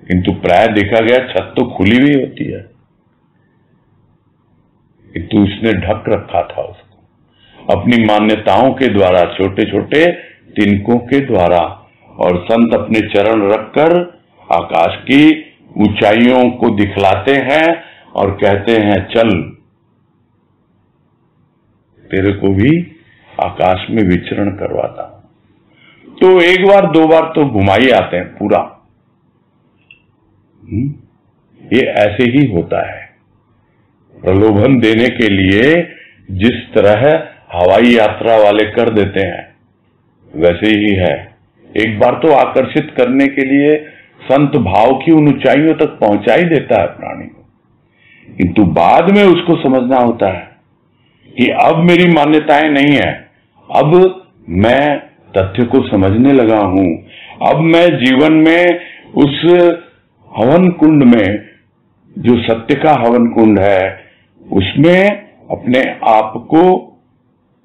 Speaker 1: किंतु प्राय देखा गया छत तो खुली हुई होती है, किंतु उसने ढक रखा था उसको अपनी मान्यताओं के द्वारा, छोटे छोटे तिनकों के द्वारा। और संत अपने चरण रखकर आकाश की ऊंचाइयों को दिखलाते हैं और कहते हैं चल तेरे को भी आकाश में विचरण करवाता हूं। तो एक बार दो बार तो घुमा ही आते हैं पूरा। ये ऐसे ही होता है। प्रलोभन देने के लिए जिस तरह हवाई यात्रा वाले कर देते हैं वैसे ही है। एक बार तो आकर्षित करने के लिए संत भाव की उन ऊंचाइयों तक पहुंचा ही देता है प्राणी को, किंतु बाद में उसको समझना होता है कि अब मेरी मान्यताएं नहीं है, अब मैं तथ्य को समझने लगा हूं। अब मैं जीवन में उस हवन कुंड में, जो सत्य का हवन कुंड है, उसमें अपने आप को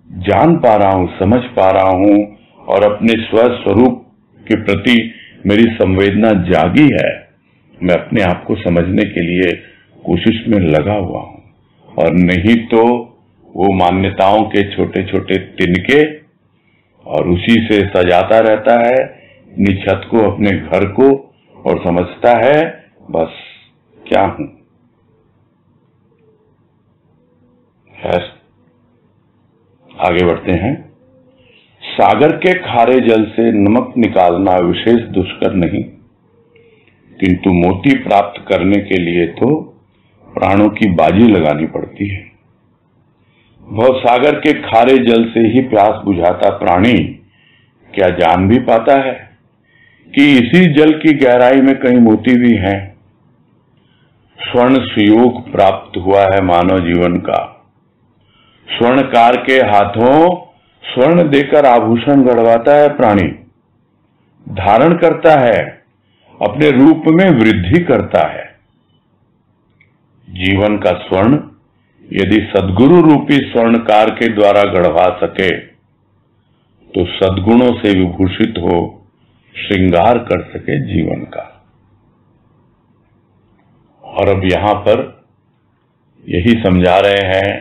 Speaker 1: जान पा रहा हूं, समझ पा रहा हूं और अपने स्वस्वरूप के प्रति मेरी संवेदना जागी है। मैं अपने आप को समझने के लिए कोशिश में लगा हुआ हूं, और नहीं तो वो मान्यताओं के छोटे छोटे तिनके और उसी से सजाता रहता है अपनी छत को, अपने घर को, और समझता है बस क्या हूं। खैर आगे बढ़ते हैं। सागर के खारे जल से नमक निकालना विशेष दुष्कर नहीं, किंतु मोती प्राप्त करने के लिए तो प्राणों की बाजी लगानी पड़ती है। भवसागर के खारे जल से ही प्यास बुझाता प्राणी क्या जान भी पाता है कि इसी जल की गहराई में कहीं मोती भी हैं। स्वर्ण सुयोग प्राप्त हुआ है मानव जीवन का। स्वर्णकार के हाथों स्वर्ण देकर आभूषण गढ़वाता है प्राणी, धारण करता है, अपने रूप में वृद्धि करता है। जीवन का स्वर्ण यदि सद्गुरु रूपी स्वर्णकार के द्वारा गढ़वा सके तो सद्गुणों से विभूषित हो श्रृंगार कर सके जीवन का। और अब यहां पर यही समझा रहे हैं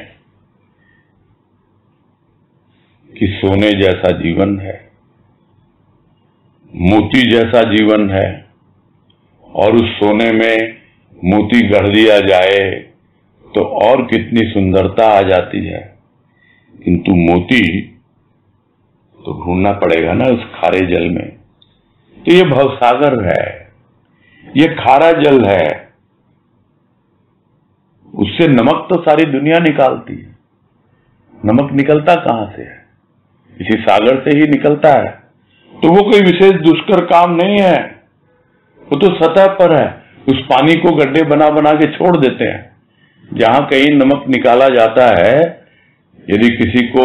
Speaker 1: कि सोने जैसा जीवन है, मोती जैसा जीवन है, और उस सोने में मोती गढ़ दिया जाए तो और कितनी सुंदरता आ जाती है, किंतु मोती तो ढूंढना पड़ेगा ना उस खारे जल में। तो ये भवसागर है, ये खारा जल है, उससे नमक तो सारी दुनिया निकालती है। नमक निकलता कहां से है? इसी सागर से ही निकलता है। तो वो कोई विशेष दुष्कर काम नहीं है, वो तो सतह पर है। उस पानी को गड्ढे बना बना के छोड़ देते हैं। जहां कहीं नमक निकाला जाता है, यदि किसी को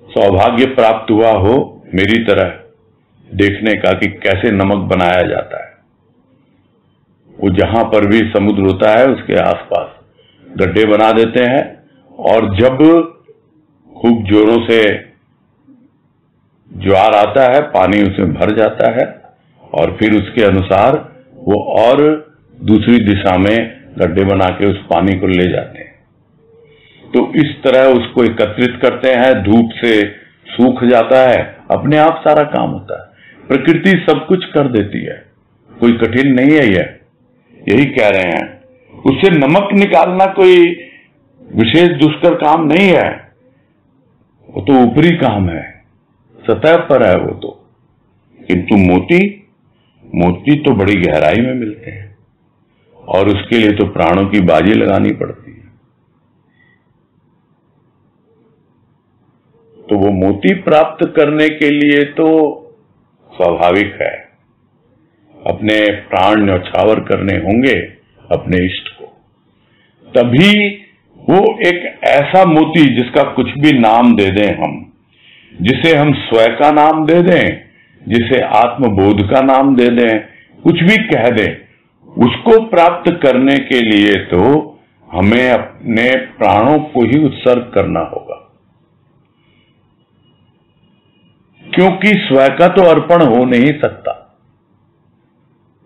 Speaker 1: सौभाग्य प्राप्त हुआ हो मेरी तरह देखने का कि कैसे नमक बनाया जाता है, वो जहां पर भी समुद्र होता है उसके आसपास गड्ढे बना देते हैं, और जब खूब जोरों से ज्वार आता है पानी उसमें भर जाता है, और फिर उसके अनुसार वो और दूसरी दिशा में गड्ढे बना के उस पानी को ले जाते हैं। तो इस तरह उसको एकत्रित करते हैं, धूप से सूख जाता है, अपने आप सारा काम होता है। प्रकृति सब कुछ कर देती है, कोई कठिन नहीं है। यही कह रहे हैं, उससे नमक निकालना कोई विशेष दुष्कर काम नहीं है, वो तो ऊपरी काम है, सतह पर है वो तो। किंतु मोती तो बड़ी गहराई में मिलते हैं, और उसके लिए तो प्राणों की बाजी लगानी पड़ती है। तो वो मोती प्राप्त करने के लिए तो स्वाभाविक है अपने प्राण न्यौछावर करने होंगे अपने इष्ट को। तभी वो एक ऐसा मोती जिसका कुछ भी नाम दे दें हम, जिसे हम स्वयं का नाम दे दें, जिसे आत्मबोध का नाम दे दें, कुछ भी कह दें, उसको प्राप्त करने के लिए तो हमें अपने प्राणों को ही उत्सर्ग करना होगा, क्योंकि स्वयं का तो अर्पण हो नहीं सकता।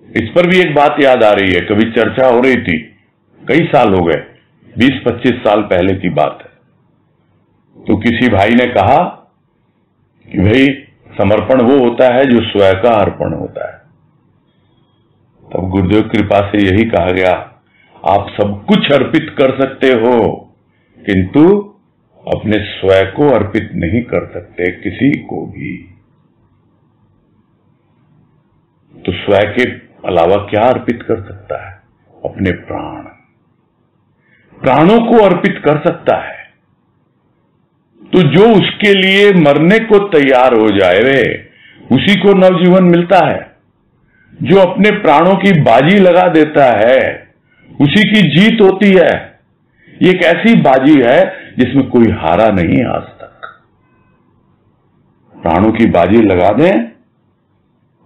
Speaker 1: इस पर भी एक बात याद आ रही है, कभी चर्चा हो रही थी, कई साल हो गए, 20-25 साल पहले की बात है। तो किसी भाई ने कहा कि भाई समर्पण वो होता है जो स्वयं का अर्पण होता है। तब गुरुदेव कृपा से यही कहा गया, आप सब कुछ अर्पित कर सकते हो किंतु अपने स्वयं को अर्पित नहीं कर सकते किसी को भी। तो स्वयं के अलावा क्या अर्पित कर सकता है? अपने प्राण, प्राणों को अर्पित कर सकता है। तो जो उसके लिए मरने को तैयार हो जाए उसी को नवजीवन मिलता है। जो अपने प्राणों की बाजी लगा देता है उसी की जीत होती है। ये एक ऐसी बाजी है जिसमें कोई हारा नहीं आज तक। प्राणों की बाजी लगा दें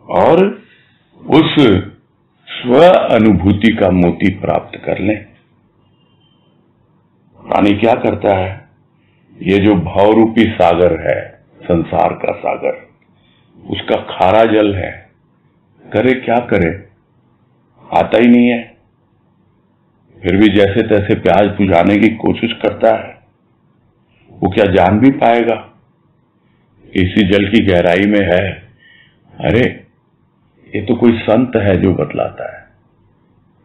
Speaker 1: और उस स्व अनुभूति का मोती प्राप्त कर लें। प्राणी क्या करता है? ये जो भावरूपी सागर है, संसार का सागर, उसका खारा जल है, करे क्या करे, आता ही नहीं है। फिर भी जैसे तैसे प्यास बुझाने की कोशिश करता है। वो क्या जान भी पाएगा इसी जल की गहराई में है? अरे ये तो कोई संत है जो बतलाता है,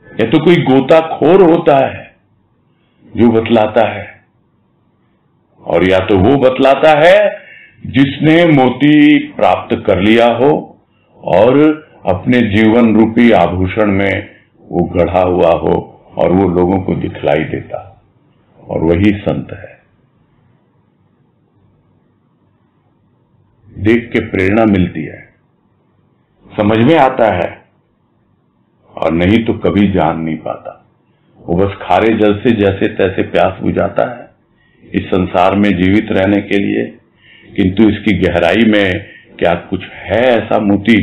Speaker 1: ये तो कोई गोताखोर होता है जो बतलाता है। और या तो वो बतलाता है जिसने मोती प्राप्त कर लिया हो और अपने जीवन रूपी आभूषण में वो गढ़ा हुआ हो और वो लोगों को दिखलाई देता, और वही संत है। देख के प्रेरणा मिलती है, समझ में आता है, और नहीं तो कभी जान नहीं पाता। वो बस खारे जल से जैसे तैसे प्यास बुझाता है इस संसार में जीवित रहने के लिए, किंतु इसकी गहराई में क्या कुछ है ऐसा मोती?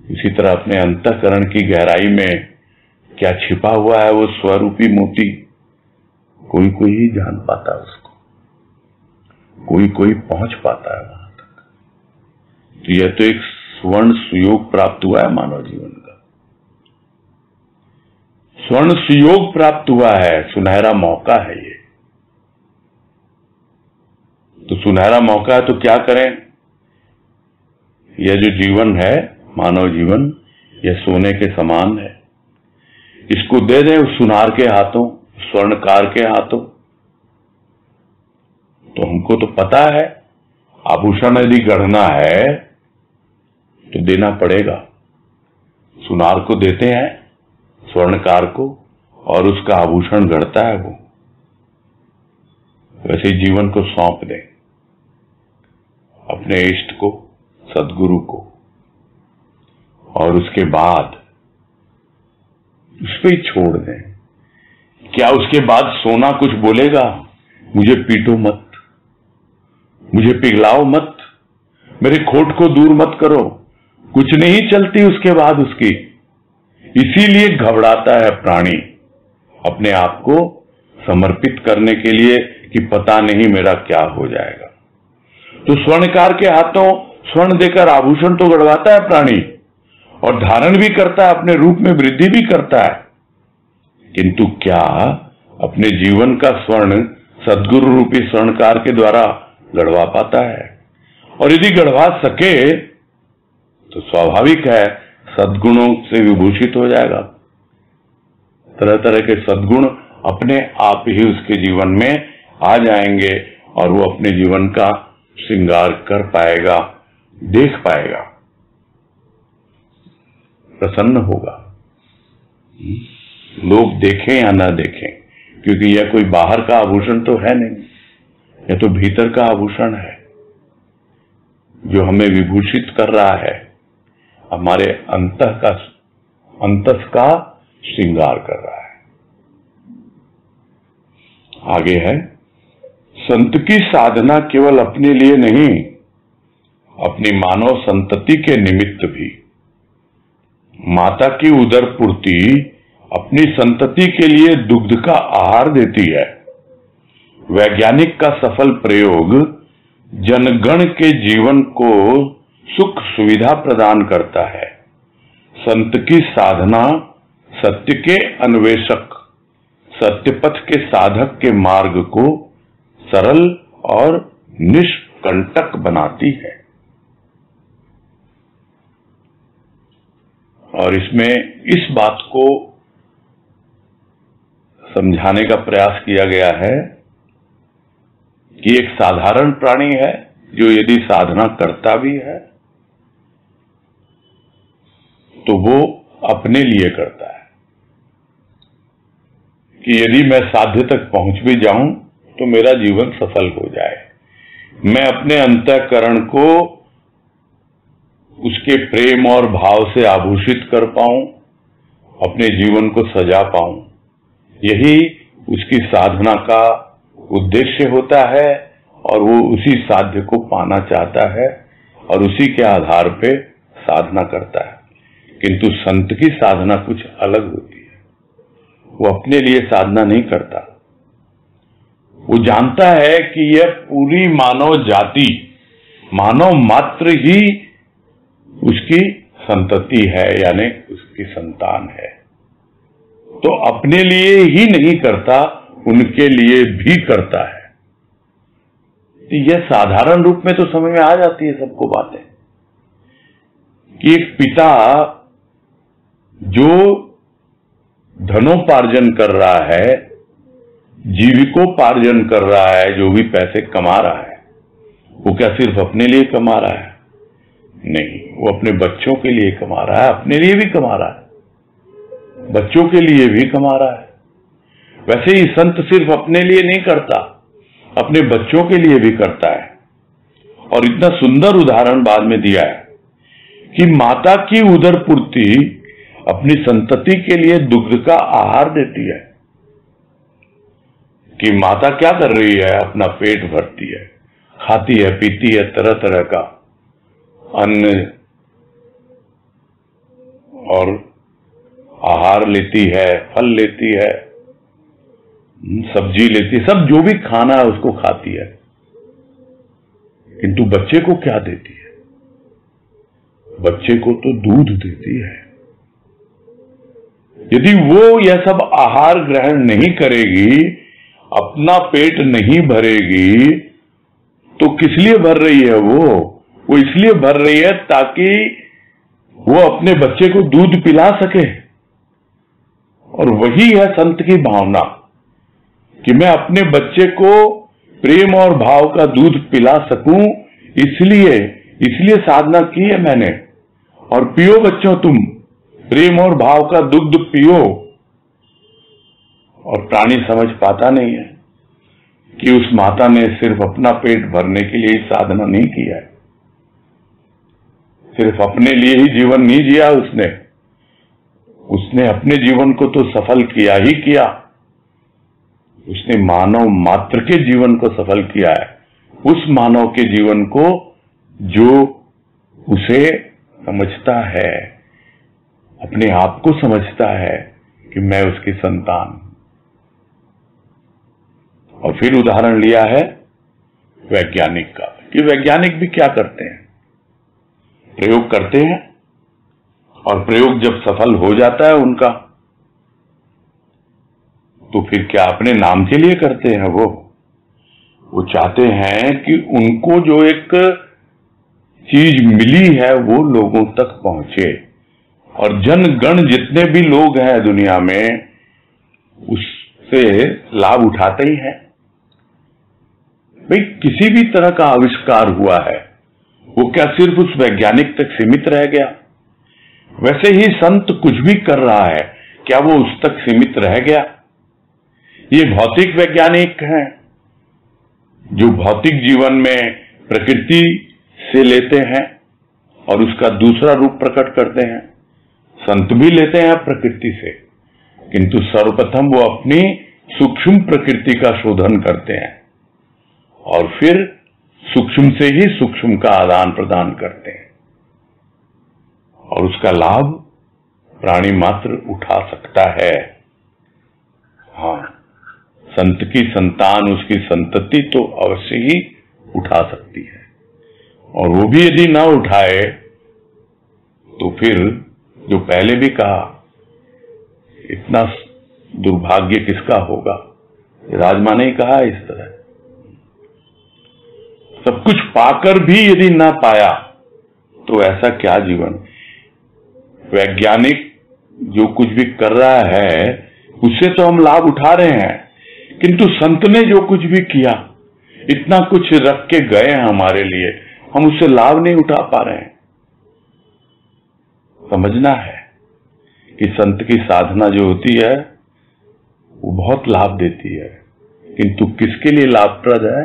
Speaker 1: इसी तरह अपने अंतःकरण की गहराई में क्या छिपा हुआ है वो स्वरूपी मोती? कोई कोई ही जान पाता है उसको, कोई कोई पहुंच पाता है वहां तक। तो यह तो एक स्वर्ण सुयोग प्राप्त हुआ है मानव जीवन का, स्वर्ण सुयोग प्राप्त हुआ है, सुनहरा मौका है ये। तो सुनहरा मौका है तो क्या करें? यह जो जीवन है, मानव जीवन, यह सोने के समान है। इसको दे दें उस सुनार के हाथों, स्वर्णकार के हाथों। तो हमको तो पता है आभूषण यदि गढ़ना है तो देना पड़ेगा। सुनार को देते हैं, स्वर्णकार को, और उसका आभूषण गढ़ता है वो। वैसे जीवन को सौंप दें अपने इष्ट को, सद्गुरु को, और उसके बाद उस पे ही छोड़ दें। क्या उसके बाद सोना कुछ बोलेगा? मुझे पीटो मत, मुझे पिघलाओ मत, मेरे खोट को दूर मत करो। कुछ नहीं चलती उसके बाद उसकी। इसीलिए घबराता है प्राणी अपने आप को समर्पित करने के लिए कि पता नहीं मेरा क्या हो जाएगा। तो स्वर्णकार के हाथों स्वर्ण देकर आभूषण तो गढ़वाता है प्राणी, और धारण भी करता है, अपने रूप में वृद्धि भी करता है, किंतु क्या अपने जीवन का स्वर्ण सद्गुरु रूपी स्वर्णकार के द्वारा गढ़वा पाता है? और यदि गढ़वा सके तो स्वाभाविक है सद्गुणों से विभूषित हो जाएगा। तरह तरह के सद्गुण अपने आप ही उसके जीवन में आ जाएंगे और वो अपने जीवन का श्रृंगार कर पाएगा, देख पाएगा, प्रसन्न होगा। लोग देखें या ना देखें, क्योंकि यह कोई बाहर का आभूषण तो है नहीं, यह तो भीतर का आभूषण है जो हमें विभूषित कर रहा है, हमारे अंतस का श्रृंगार कर रहा है। आगे है, संत की साधना केवल अपने लिए नहीं, अपनी मानव संतति के निमित्त भी। माता की उदर पूर्ति अपनी संतति के लिए दुग्ध का आहार देती है। वैज्ञानिक का सफल प्रयोग जनगण के जीवन को सुख सुविधा प्रदान करता है। संत की साधना सत्य के अन्वेषक, सत्यपथ के साधक के मार्ग को सरल और निष्कंटक बनाती है। और इसमें इस बात को समझाने का प्रयास किया गया है कि एक साधारण प्राणी है जो यदि साधना करता भी है तो वो अपने लिए करता है कि यदि मैं साध्य तक पहुंच भी जाऊं तो मेरा जीवन सफल हो जाए, मैं अपने अंतःकरण को उसके प्रेम और भाव से आभूषित कर पाऊं, अपने जीवन को सजा पाऊं। यही उसकी साधना का उद्देश्य होता है और वो उसी साध्य को पाना चाहता है और उसी के आधार पे साधना करता है। किंतु संत की साधना कुछ अलग होती है। वो अपने लिए साधना नहीं करता। वो जानता है कि यह पूरी मानव जाति, मानव मात्र ही उसकी संतति है, यानी उसकी संतान है। तो अपने लिए ही नहीं करता, उनके लिए भी करता है। तो यह साधारण रूप में तो समझ में आ जाती है सबको बातें कि एक पिता जो धनोपार्जन कर रहा है, जीविकोपार्जन कर रहा है, जो भी पैसे कमा रहा है, वो क्या सिर्फ अपने लिए कमा रहा है? नहीं, वो अपने बच्चों के लिए कमा रहा है, अपने लिए भी कमा रहा है, बच्चों के लिए भी कमा रहा है। वैसे ही संत सिर्फ अपने लिए नहीं करता, अपने बच्चों के लिए भी करता है। और इतना सुंदर उदाहरण बाद में दिया है कि माता की उदर पूर्ति अपनी संतति के लिए दुग्ध का आहार देती है। कि माता क्या कर रही है? अपना पेट भरती है, खाती है, पीती है, तरह तरह का अन्न और आहार लेती है, फल लेती है, सब्जी लेती है, सब जो भी खाना है उसको खाती है। किंतु बच्चे को क्या देती है? बच्चे को तो दूध देती है। यदि वो यह सब आहार ग्रहण नहीं करेगी, अपना पेट नहीं भरेगी, तो किस लिए भर रही है? वो इसलिए भर रही है ताकि वो अपने बच्चे को दूध पिला सके। और वही है संत की भावना कि मैं अपने बच्चे को प्रेम और भाव का दूध पिला सकूं, इसलिए साधना की है मैंने। और पियो बच्चों, तुम प्रेम और भाव का दुग्ध पियो। और प्राणी समझ पाता नहीं है कि उस माता ने सिर्फ अपना पेट भरने के लिए साधना नहीं किया है, सिर्फ अपने लिए ही जीवन नहीं जिया उसने अपने जीवन को तो सफल किया ही किया, उसने मानव मात्र के जीवन को सफल किया है। उस मानव के जीवन को जो उसे समझता है, अपने आप को समझता है कि मैं उसकी संतान। और फिर उदाहरण लिया है वैज्ञानिक का कि वैज्ञानिक भी क्या करते हैं? प्रयोग करते हैं और प्रयोग जब सफल हो जाता है उनका, तो फिर क्या अपने नाम के लिए करते हैं? वो चाहते हैं कि उनको जो एक चीज मिली है वो लोगों तक पहुंचे। और जन गण जितने भी लोग हैं दुनिया में उससे लाभ उठाते ही हैं। भाई किसी भी तरह का आविष्कार हुआ है वो क्या सिर्फ उस वैज्ञानिक तक सीमित रह गया? वैसे ही संत कुछ भी कर रहा है, क्या वो उस तक सीमित रह गया? ये भौतिक वैज्ञानिक हैं जो भौतिक जीवन में प्रकृति से लेते हैं और उसका दूसरा रूप प्रकट करते हैं। संत भी लेते हैं प्रकृति से, किंतु सर्वप्रथम वो अपनी सूक्ष्म प्रकृति का शोधन करते हैं और फिर सूक्ष्म से ही सूक्ष्म का आदान प्रदान करते हैं। और उसका लाभ प्राणी मात्र उठा सकता है। हाँ, संत की संतान, उसकी संतति तो अवश्य ही उठा सकती है। और वो भी यदि ना उठाए तो फिर जो पहले भी कहा, इतना दुर्भाग्य किसका होगा? राजमा ने कहा इस तरह, सब कुछ पाकर भी यदि ना पाया तो ऐसा क्या जीवन। वैज्ञानिक जो कुछ भी कर रहा है उससे तो हम लाभ उठा रहे हैं, किंतु संत ने जो कुछ भी किया, इतना कुछ रख के गए हैं हमारे लिए, हम उससे लाभ नहीं उठा पा रहे हैं। समझना है कि संत की साधना जो होती है वो बहुत लाभ देती है, किंतु किसके लिए लाभप्रद है?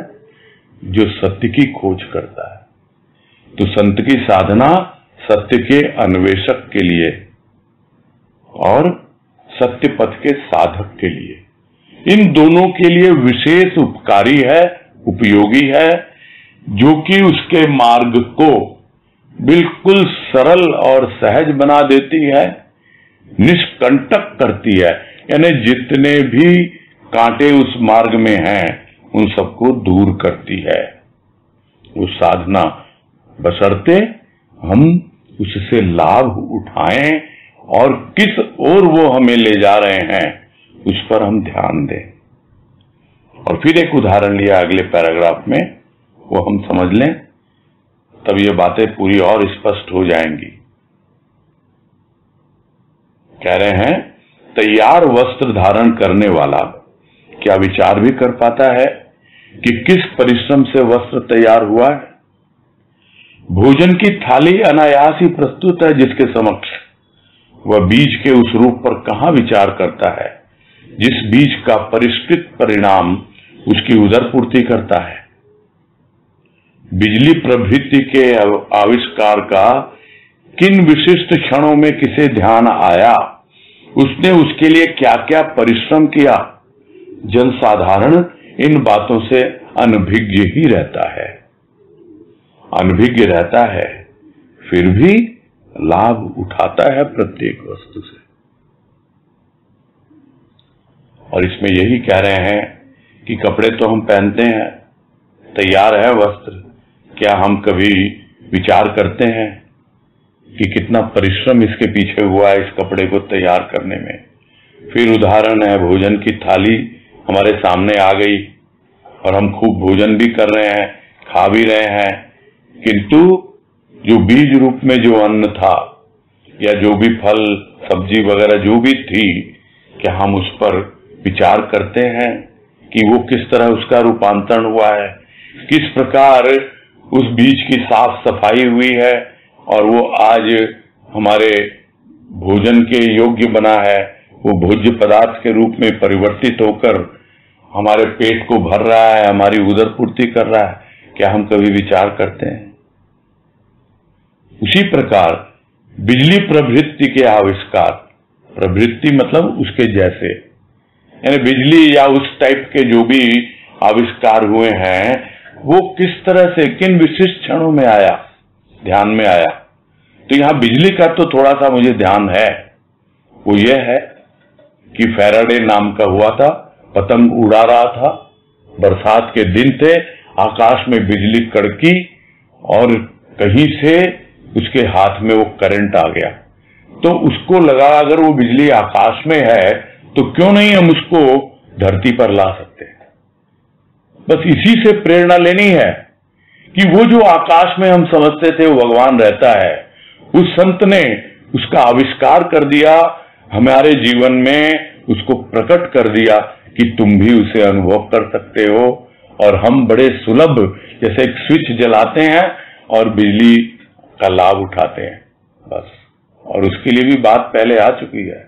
Speaker 1: जो सत्य की खोज करता है। तो संत की साधना सत्य के अन्वेषक के लिए और सत्य पथ के साधक के लिए, इन दोनों के लिए विशेष उपकारी है, उपयोगी है, जो कि उसके मार्ग को बिल्कुल सरल और सहज बना देती है, निष्कंटक करती है, यानी जितने भी कांटे उस मार्ग में हैं उन सबको दूर करती है वो साधना, बशर्ते हम उससे लाभ उठाएं और किस ओर वो हमें ले जा रहे हैं उस पर हम ध्यान दें। और फिर एक उदाहरण लिया अगले पैराग्राफ में, वो हम समझ लें, तब ये बातें पूरी और स्पष्ट हो जाएंगी। कह रहे हैं, तैयार वस्त्र धारण करने वाला क्या विचार भी कर पाता है कि किस परिश्रम से वस्त्र तैयार हुआ है? भोजन की थाली अनायास ही प्रस्तुत है जिसके समक्ष, वह बीज के उस रूप पर कहां विचार करता है जिस बीज का परिष्कृत परिणाम उसकी उदर पूर्ति करता है। बिजली प्रभृति के आविष्कार का किन विशिष्ट क्षणों में किसे ध्यान आया, उसने उसके लिए क्या क्या परिश्रम किया, जनसाधारण इन बातों से अनभिज्ञ ही रहता है। अनभिज्ञ रहता है, फिर भी लाभ उठाता है प्रत्येक वस्तु से। और इसमें यही कह रहे हैं कि कपड़े तो हम पहनते हैं, तैयार है वस्त्र, क्या हम कभी विचार करते हैं कि कितना परिश्रम इसके पीछे हुआ है इस कपड़े को तैयार करने में? फिर उदाहरण है, भोजन की थाली हमारे सामने आ गई और हम खूब भोजन भी कर रहे हैं, खा भी रहे हैं, किंतु जो बीज रूप में जो अन्न था या जो भी फल सब्जी वगैरह जो भी थी, क्या हम उस पर विचार करते हैं कि वो किस तरह उसका रूपांतरण हुआ है, किस प्रकार उस बीज की साफ सफाई हुई है और वो आज हमारे भोजन के योग्य बना है, वो भोज्य पदार्थ के रूप में परिवर्तित होकर हमारे पेट को भर रहा है, हमारी उदर पूर्ति कर रहा है? क्या हम कभी विचार करते हैं? उसी प्रकार बिजली प्रवृत्ति के आविष्कार, प्रवृत्ति मतलब उसके जैसे, यानी बिजली या उस टाइप के जो भी आविष्कार हुए हैं, वो किस तरह से किन विशिष्ट क्षणों में आया, ध्यान में आया। तो यहां बिजली का तो थोड़ा सा मुझे ध्यान है, वो ये है कि फैराडे नाम का हुआ था, पतंग उड़ा रहा था, बरसात के दिन थे, आकाश में बिजली कड़की और कहीं से उसके हाथ में वो करंट आ गया, तो उसको लगा अगर वो बिजली आकाश में है तो क्यों नहीं हम उसको धरती पर ला सकते हैं। बस इसी से प्रेरणा लेनी है कि वो जो आकाश में हम समझते थे वो भगवान रहता है, उस संत ने उसका आविष्कार कर दिया, हमारे जीवन में उसको प्रकट कर दिया कि तुम भी उसे अनुभव कर सकते हो। और हम बड़े सुलभ, जैसे एक स्विच जलाते हैं और बिजली का लाभ उठाते हैं बस। और उसके लिए भी बात पहले आ चुकी है,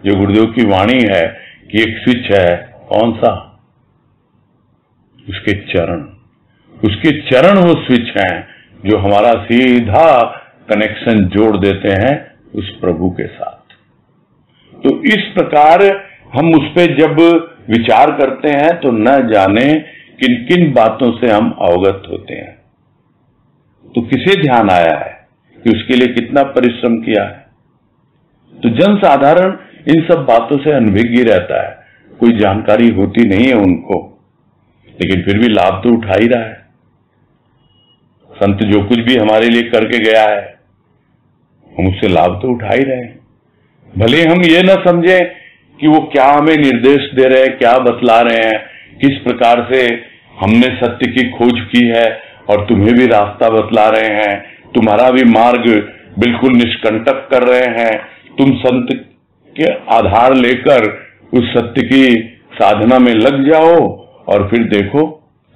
Speaker 1: जो गुरुदेव की वाणी है कि एक स्विच है, कौन सा? उसके चरण, उसके चरण वो स्विच हैं जो हमारा सीधा कनेक्शन जोड़ देते हैं उस प्रभु के साथ। तो इस प्रकार हम उस पे जब विचार करते हैं तो न जाने किन किन बातों से हम अवगत होते हैं। तो किसे ध्यान आया है कि उसके लिए कितना परिश्रम किया है? तो जन साधारण इन सब बातों से अनभिज्ञ रहता है, कोई जानकारी होती नहीं है उनको, लेकिन फिर भी लाभ तो उठा ही रहा है। संत जो कुछ भी हमारे लिए करके गया है हम उससे लाभ तो उठा ही रहे हैं। भले हम ये न समझे कि वो क्या हमें निर्देश दे रहे हैं, क्या बतला रहे हैं, किस प्रकार से हमने सत्य की खोज की है और तुम्हें भी रास्ता बतला रहे हैं, तुम्हारा भी मार्ग बिल्कुल निष्कंटक कर रहे हैं। तुम संत के आधार लेकर उस सत्य की साधना में लग जाओ और फिर देखो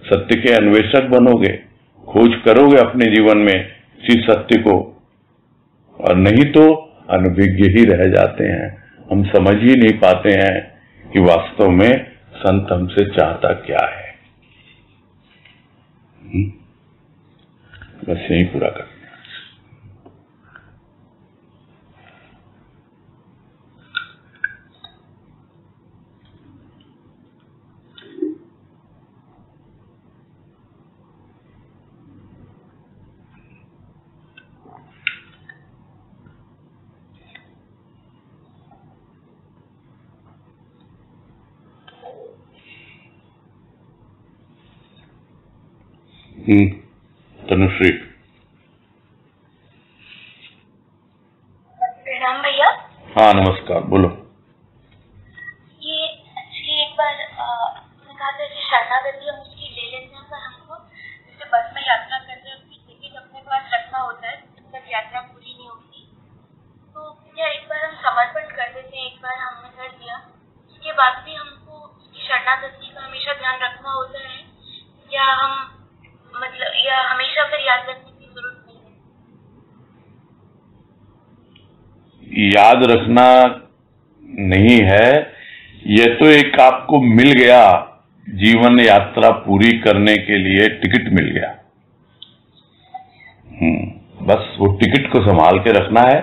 Speaker 1: सत्य के अन्वेषक बनोगे, खोज करोगे अपने जीवन में इसी सत्य को, और नहीं तो अनभिज्ञ ही रह जाते हैं। हम समझ ही नहीं पाते हैं कि वास्तव में संत हमसे चाहता क्या है। बस यही पूरा कर। तनुश्री,
Speaker 2: प्रणाम भैया।
Speaker 1: हाँ नमस्कार, बोलो।
Speaker 2: ये एक्चुअली एक बार मैंने कहा था शरणागति हम उसकी ले लेते हैं, पर हमको जैसे बस में यात्रा करते हैं उसकी टिकट अपने पास रखना होता है जब तक यात्रा पूरी नहीं होती। तो क्या एक बार हम समर्पण कर देते हैं, एक बार हमने कर दिया, उसके बाद भी हमको उसकी शरणागति का हमेशा ध्यान रखना होता है, या हम मतलब या हमेशा फिर याद रखने की जरूरत नहीं है?
Speaker 1: याद रखना नहीं है, ये तो एक आपको मिल गया, जीवन यात्रा पूरी करने के लिए टिकट मिल गया। बस वो टिकट को संभाल के रखना है,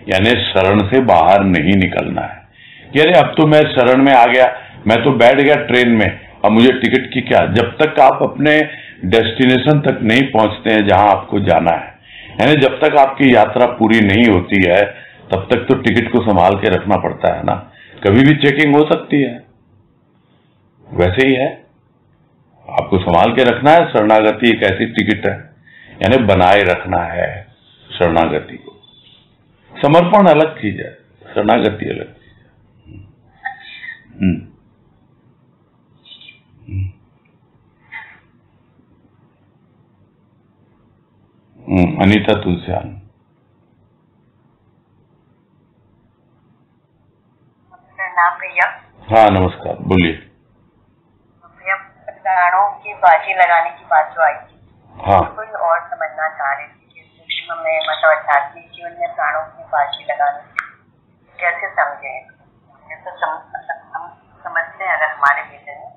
Speaker 1: यानी शरण से बाहर नहीं निकलना है। यानी अब तो मैं शरण में आ गया, मैं तो बैठ गया ट्रेन में, अब मुझे टिकट की क्या। जब तक आप अपने डेस्टिनेशन तक नहीं पहुंचते हैं जहां आपको जाना है, यानी जब तक आपकी यात्रा पूरी नहीं होती है तब तक तो टिकट को संभाल के रखना पड़ता है ना। कभी भी चेकिंग हो सकती है, वैसे ही है, आपको संभाल के रखना है। शरणागति एक ऐसी टिकट है, यानी बनाए रखना है शरणागति को। समर्पण अलग चीज है, शरणागति अलग चीज है। अनीता तुलसियान।
Speaker 2: प्रणाम भैया।
Speaker 1: हाँ नमस्कार, बोलिए।
Speaker 2: भैया प्राणों की बाजी लगाने की बात जो आई थी,
Speaker 1: हाँ,
Speaker 2: कोई और समझना चाह रहे थे कि सूक्ष्म में मतलब आध्यात्मिक जीवन में प्राणों की बाजी लगाने कैसे समझे। तो हम समझते हैं अगर हमारे विजन में,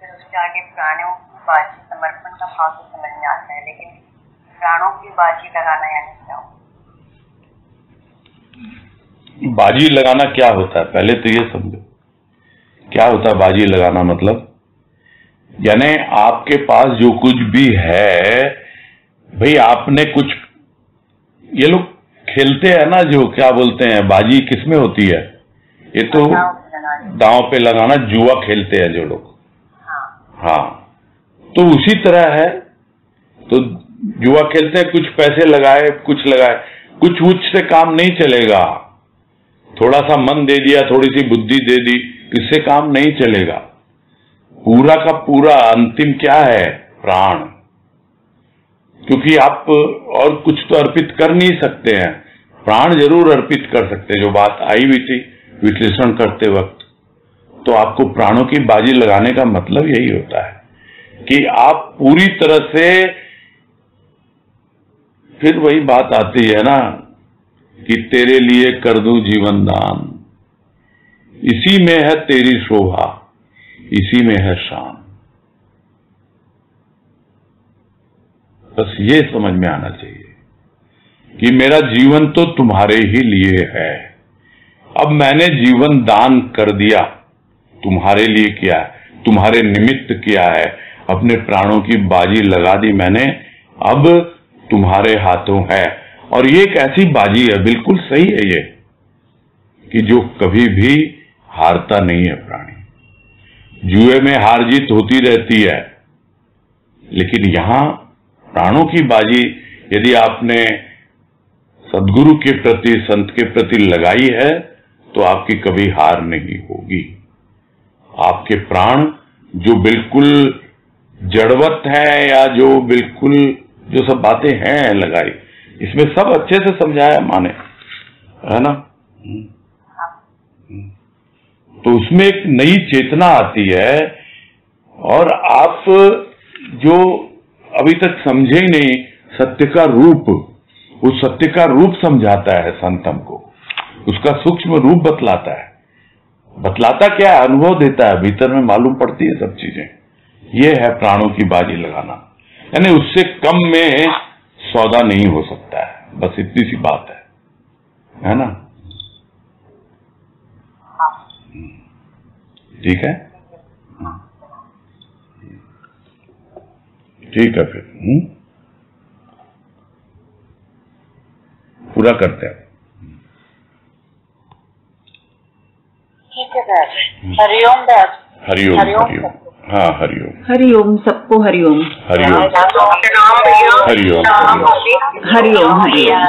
Speaker 2: फिर उसके आगे प्राणों की बाजी समर्पण का भाव तो समझ में आता है, लेकिन प्राणों की बाजी लगाना यानी क्या हो?
Speaker 1: बाजी लगाना क्या होता है पहले तो ये समझो, क्या होता है बाजी लगाना। मतलब यानी आपके पास जो कुछ भी है, भाई आपने कुछ, ये लोग खेलते हैं ना, जो क्या बोलते हैं बाजी किसमें होती है, ये तो दांव पे लगाना, जुआ खेलते हैं जो लोग। हाँ, तो उसी तरह है, तो जुआ खेलते हैं, कुछ पैसे लगाए, कुछ लगाए, कुछ से काम नहीं चलेगा। थोड़ा सा मन दे दिया, थोड़ी सी बुद्धि दे दी, इससे काम नहीं चलेगा। पूरा का पूरा अंतिम क्या है, प्राण। क्योंकि आप और कुछ तो अर्पित कर नहीं सकते हैं, प्राण जरूर अर्पित कर सकते हैं, जो बात आई हुई थी विश्लेषण करते वक्त। तो आपको प्राणों की बाजी लगाने का मतलब यही होता है कि आप पूरी तरह से, फिर वही बात आती है ना कि तेरे लिए कर दूं जीवन दान, इसी में है तेरी शोभा, इसी में है शान। बस ये समझ में आना चाहिए कि मेरा जीवन तो तुम्हारे ही लिए है। अब मैंने जीवन दान कर दिया, तुम्हारे लिए किया है, तुम्हारे निमित्त किया है, अपने प्राणों की बाजी लगा दी मैंने, अब तुम्हारे हाथों है। और ये एक ऐसी बाजी है, बिल्कुल सही है ये, कि जो कभी भी हारता नहीं है प्राणी। जुए में हार जीत होती रहती है, लेकिन यहां प्राणों की बाजी यदि आपने सद्गुरु के प्रति, संत के प्रति लगाई है, तो आपकी कभी हार नहीं होगी। आपके प्राण जो बिल्कुल जड़वत है, या जो बिल्कुल जो सब बातें हैं लगाई, इसमें सब अच्छे से समझाया माँ ने, है ना। तो उसमें एक नई चेतना आती है, और आप जो अभी तक समझे ही नहीं सत्य का रूप, उस सत्य का रूप समझाता है संत हमको, उसका सूक्ष्म रूप बतलाता है। बतलाता क्या है? अनुभव देता है, भीतर में मालूम पड़ती है सब चीजें। ये है प्राणों की बाजी लगाना, यानी उससे कम में सौदा नहीं हो सकता है, बस इतनी सी बात है ना। ठीक है, ठीक है, फिर पूरा करते हैं।
Speaker 2: ठीक है सर। हरिओम दास।
Speaker 1: हरिओम, हरिओम। हाँ, हरिओम।
Speaker 3: हरिओम, सबको हरिओम।
Speaker 1: हरिओम, हरिओम, हरिओम,
Speaker 3: हरिओम, हरिओम।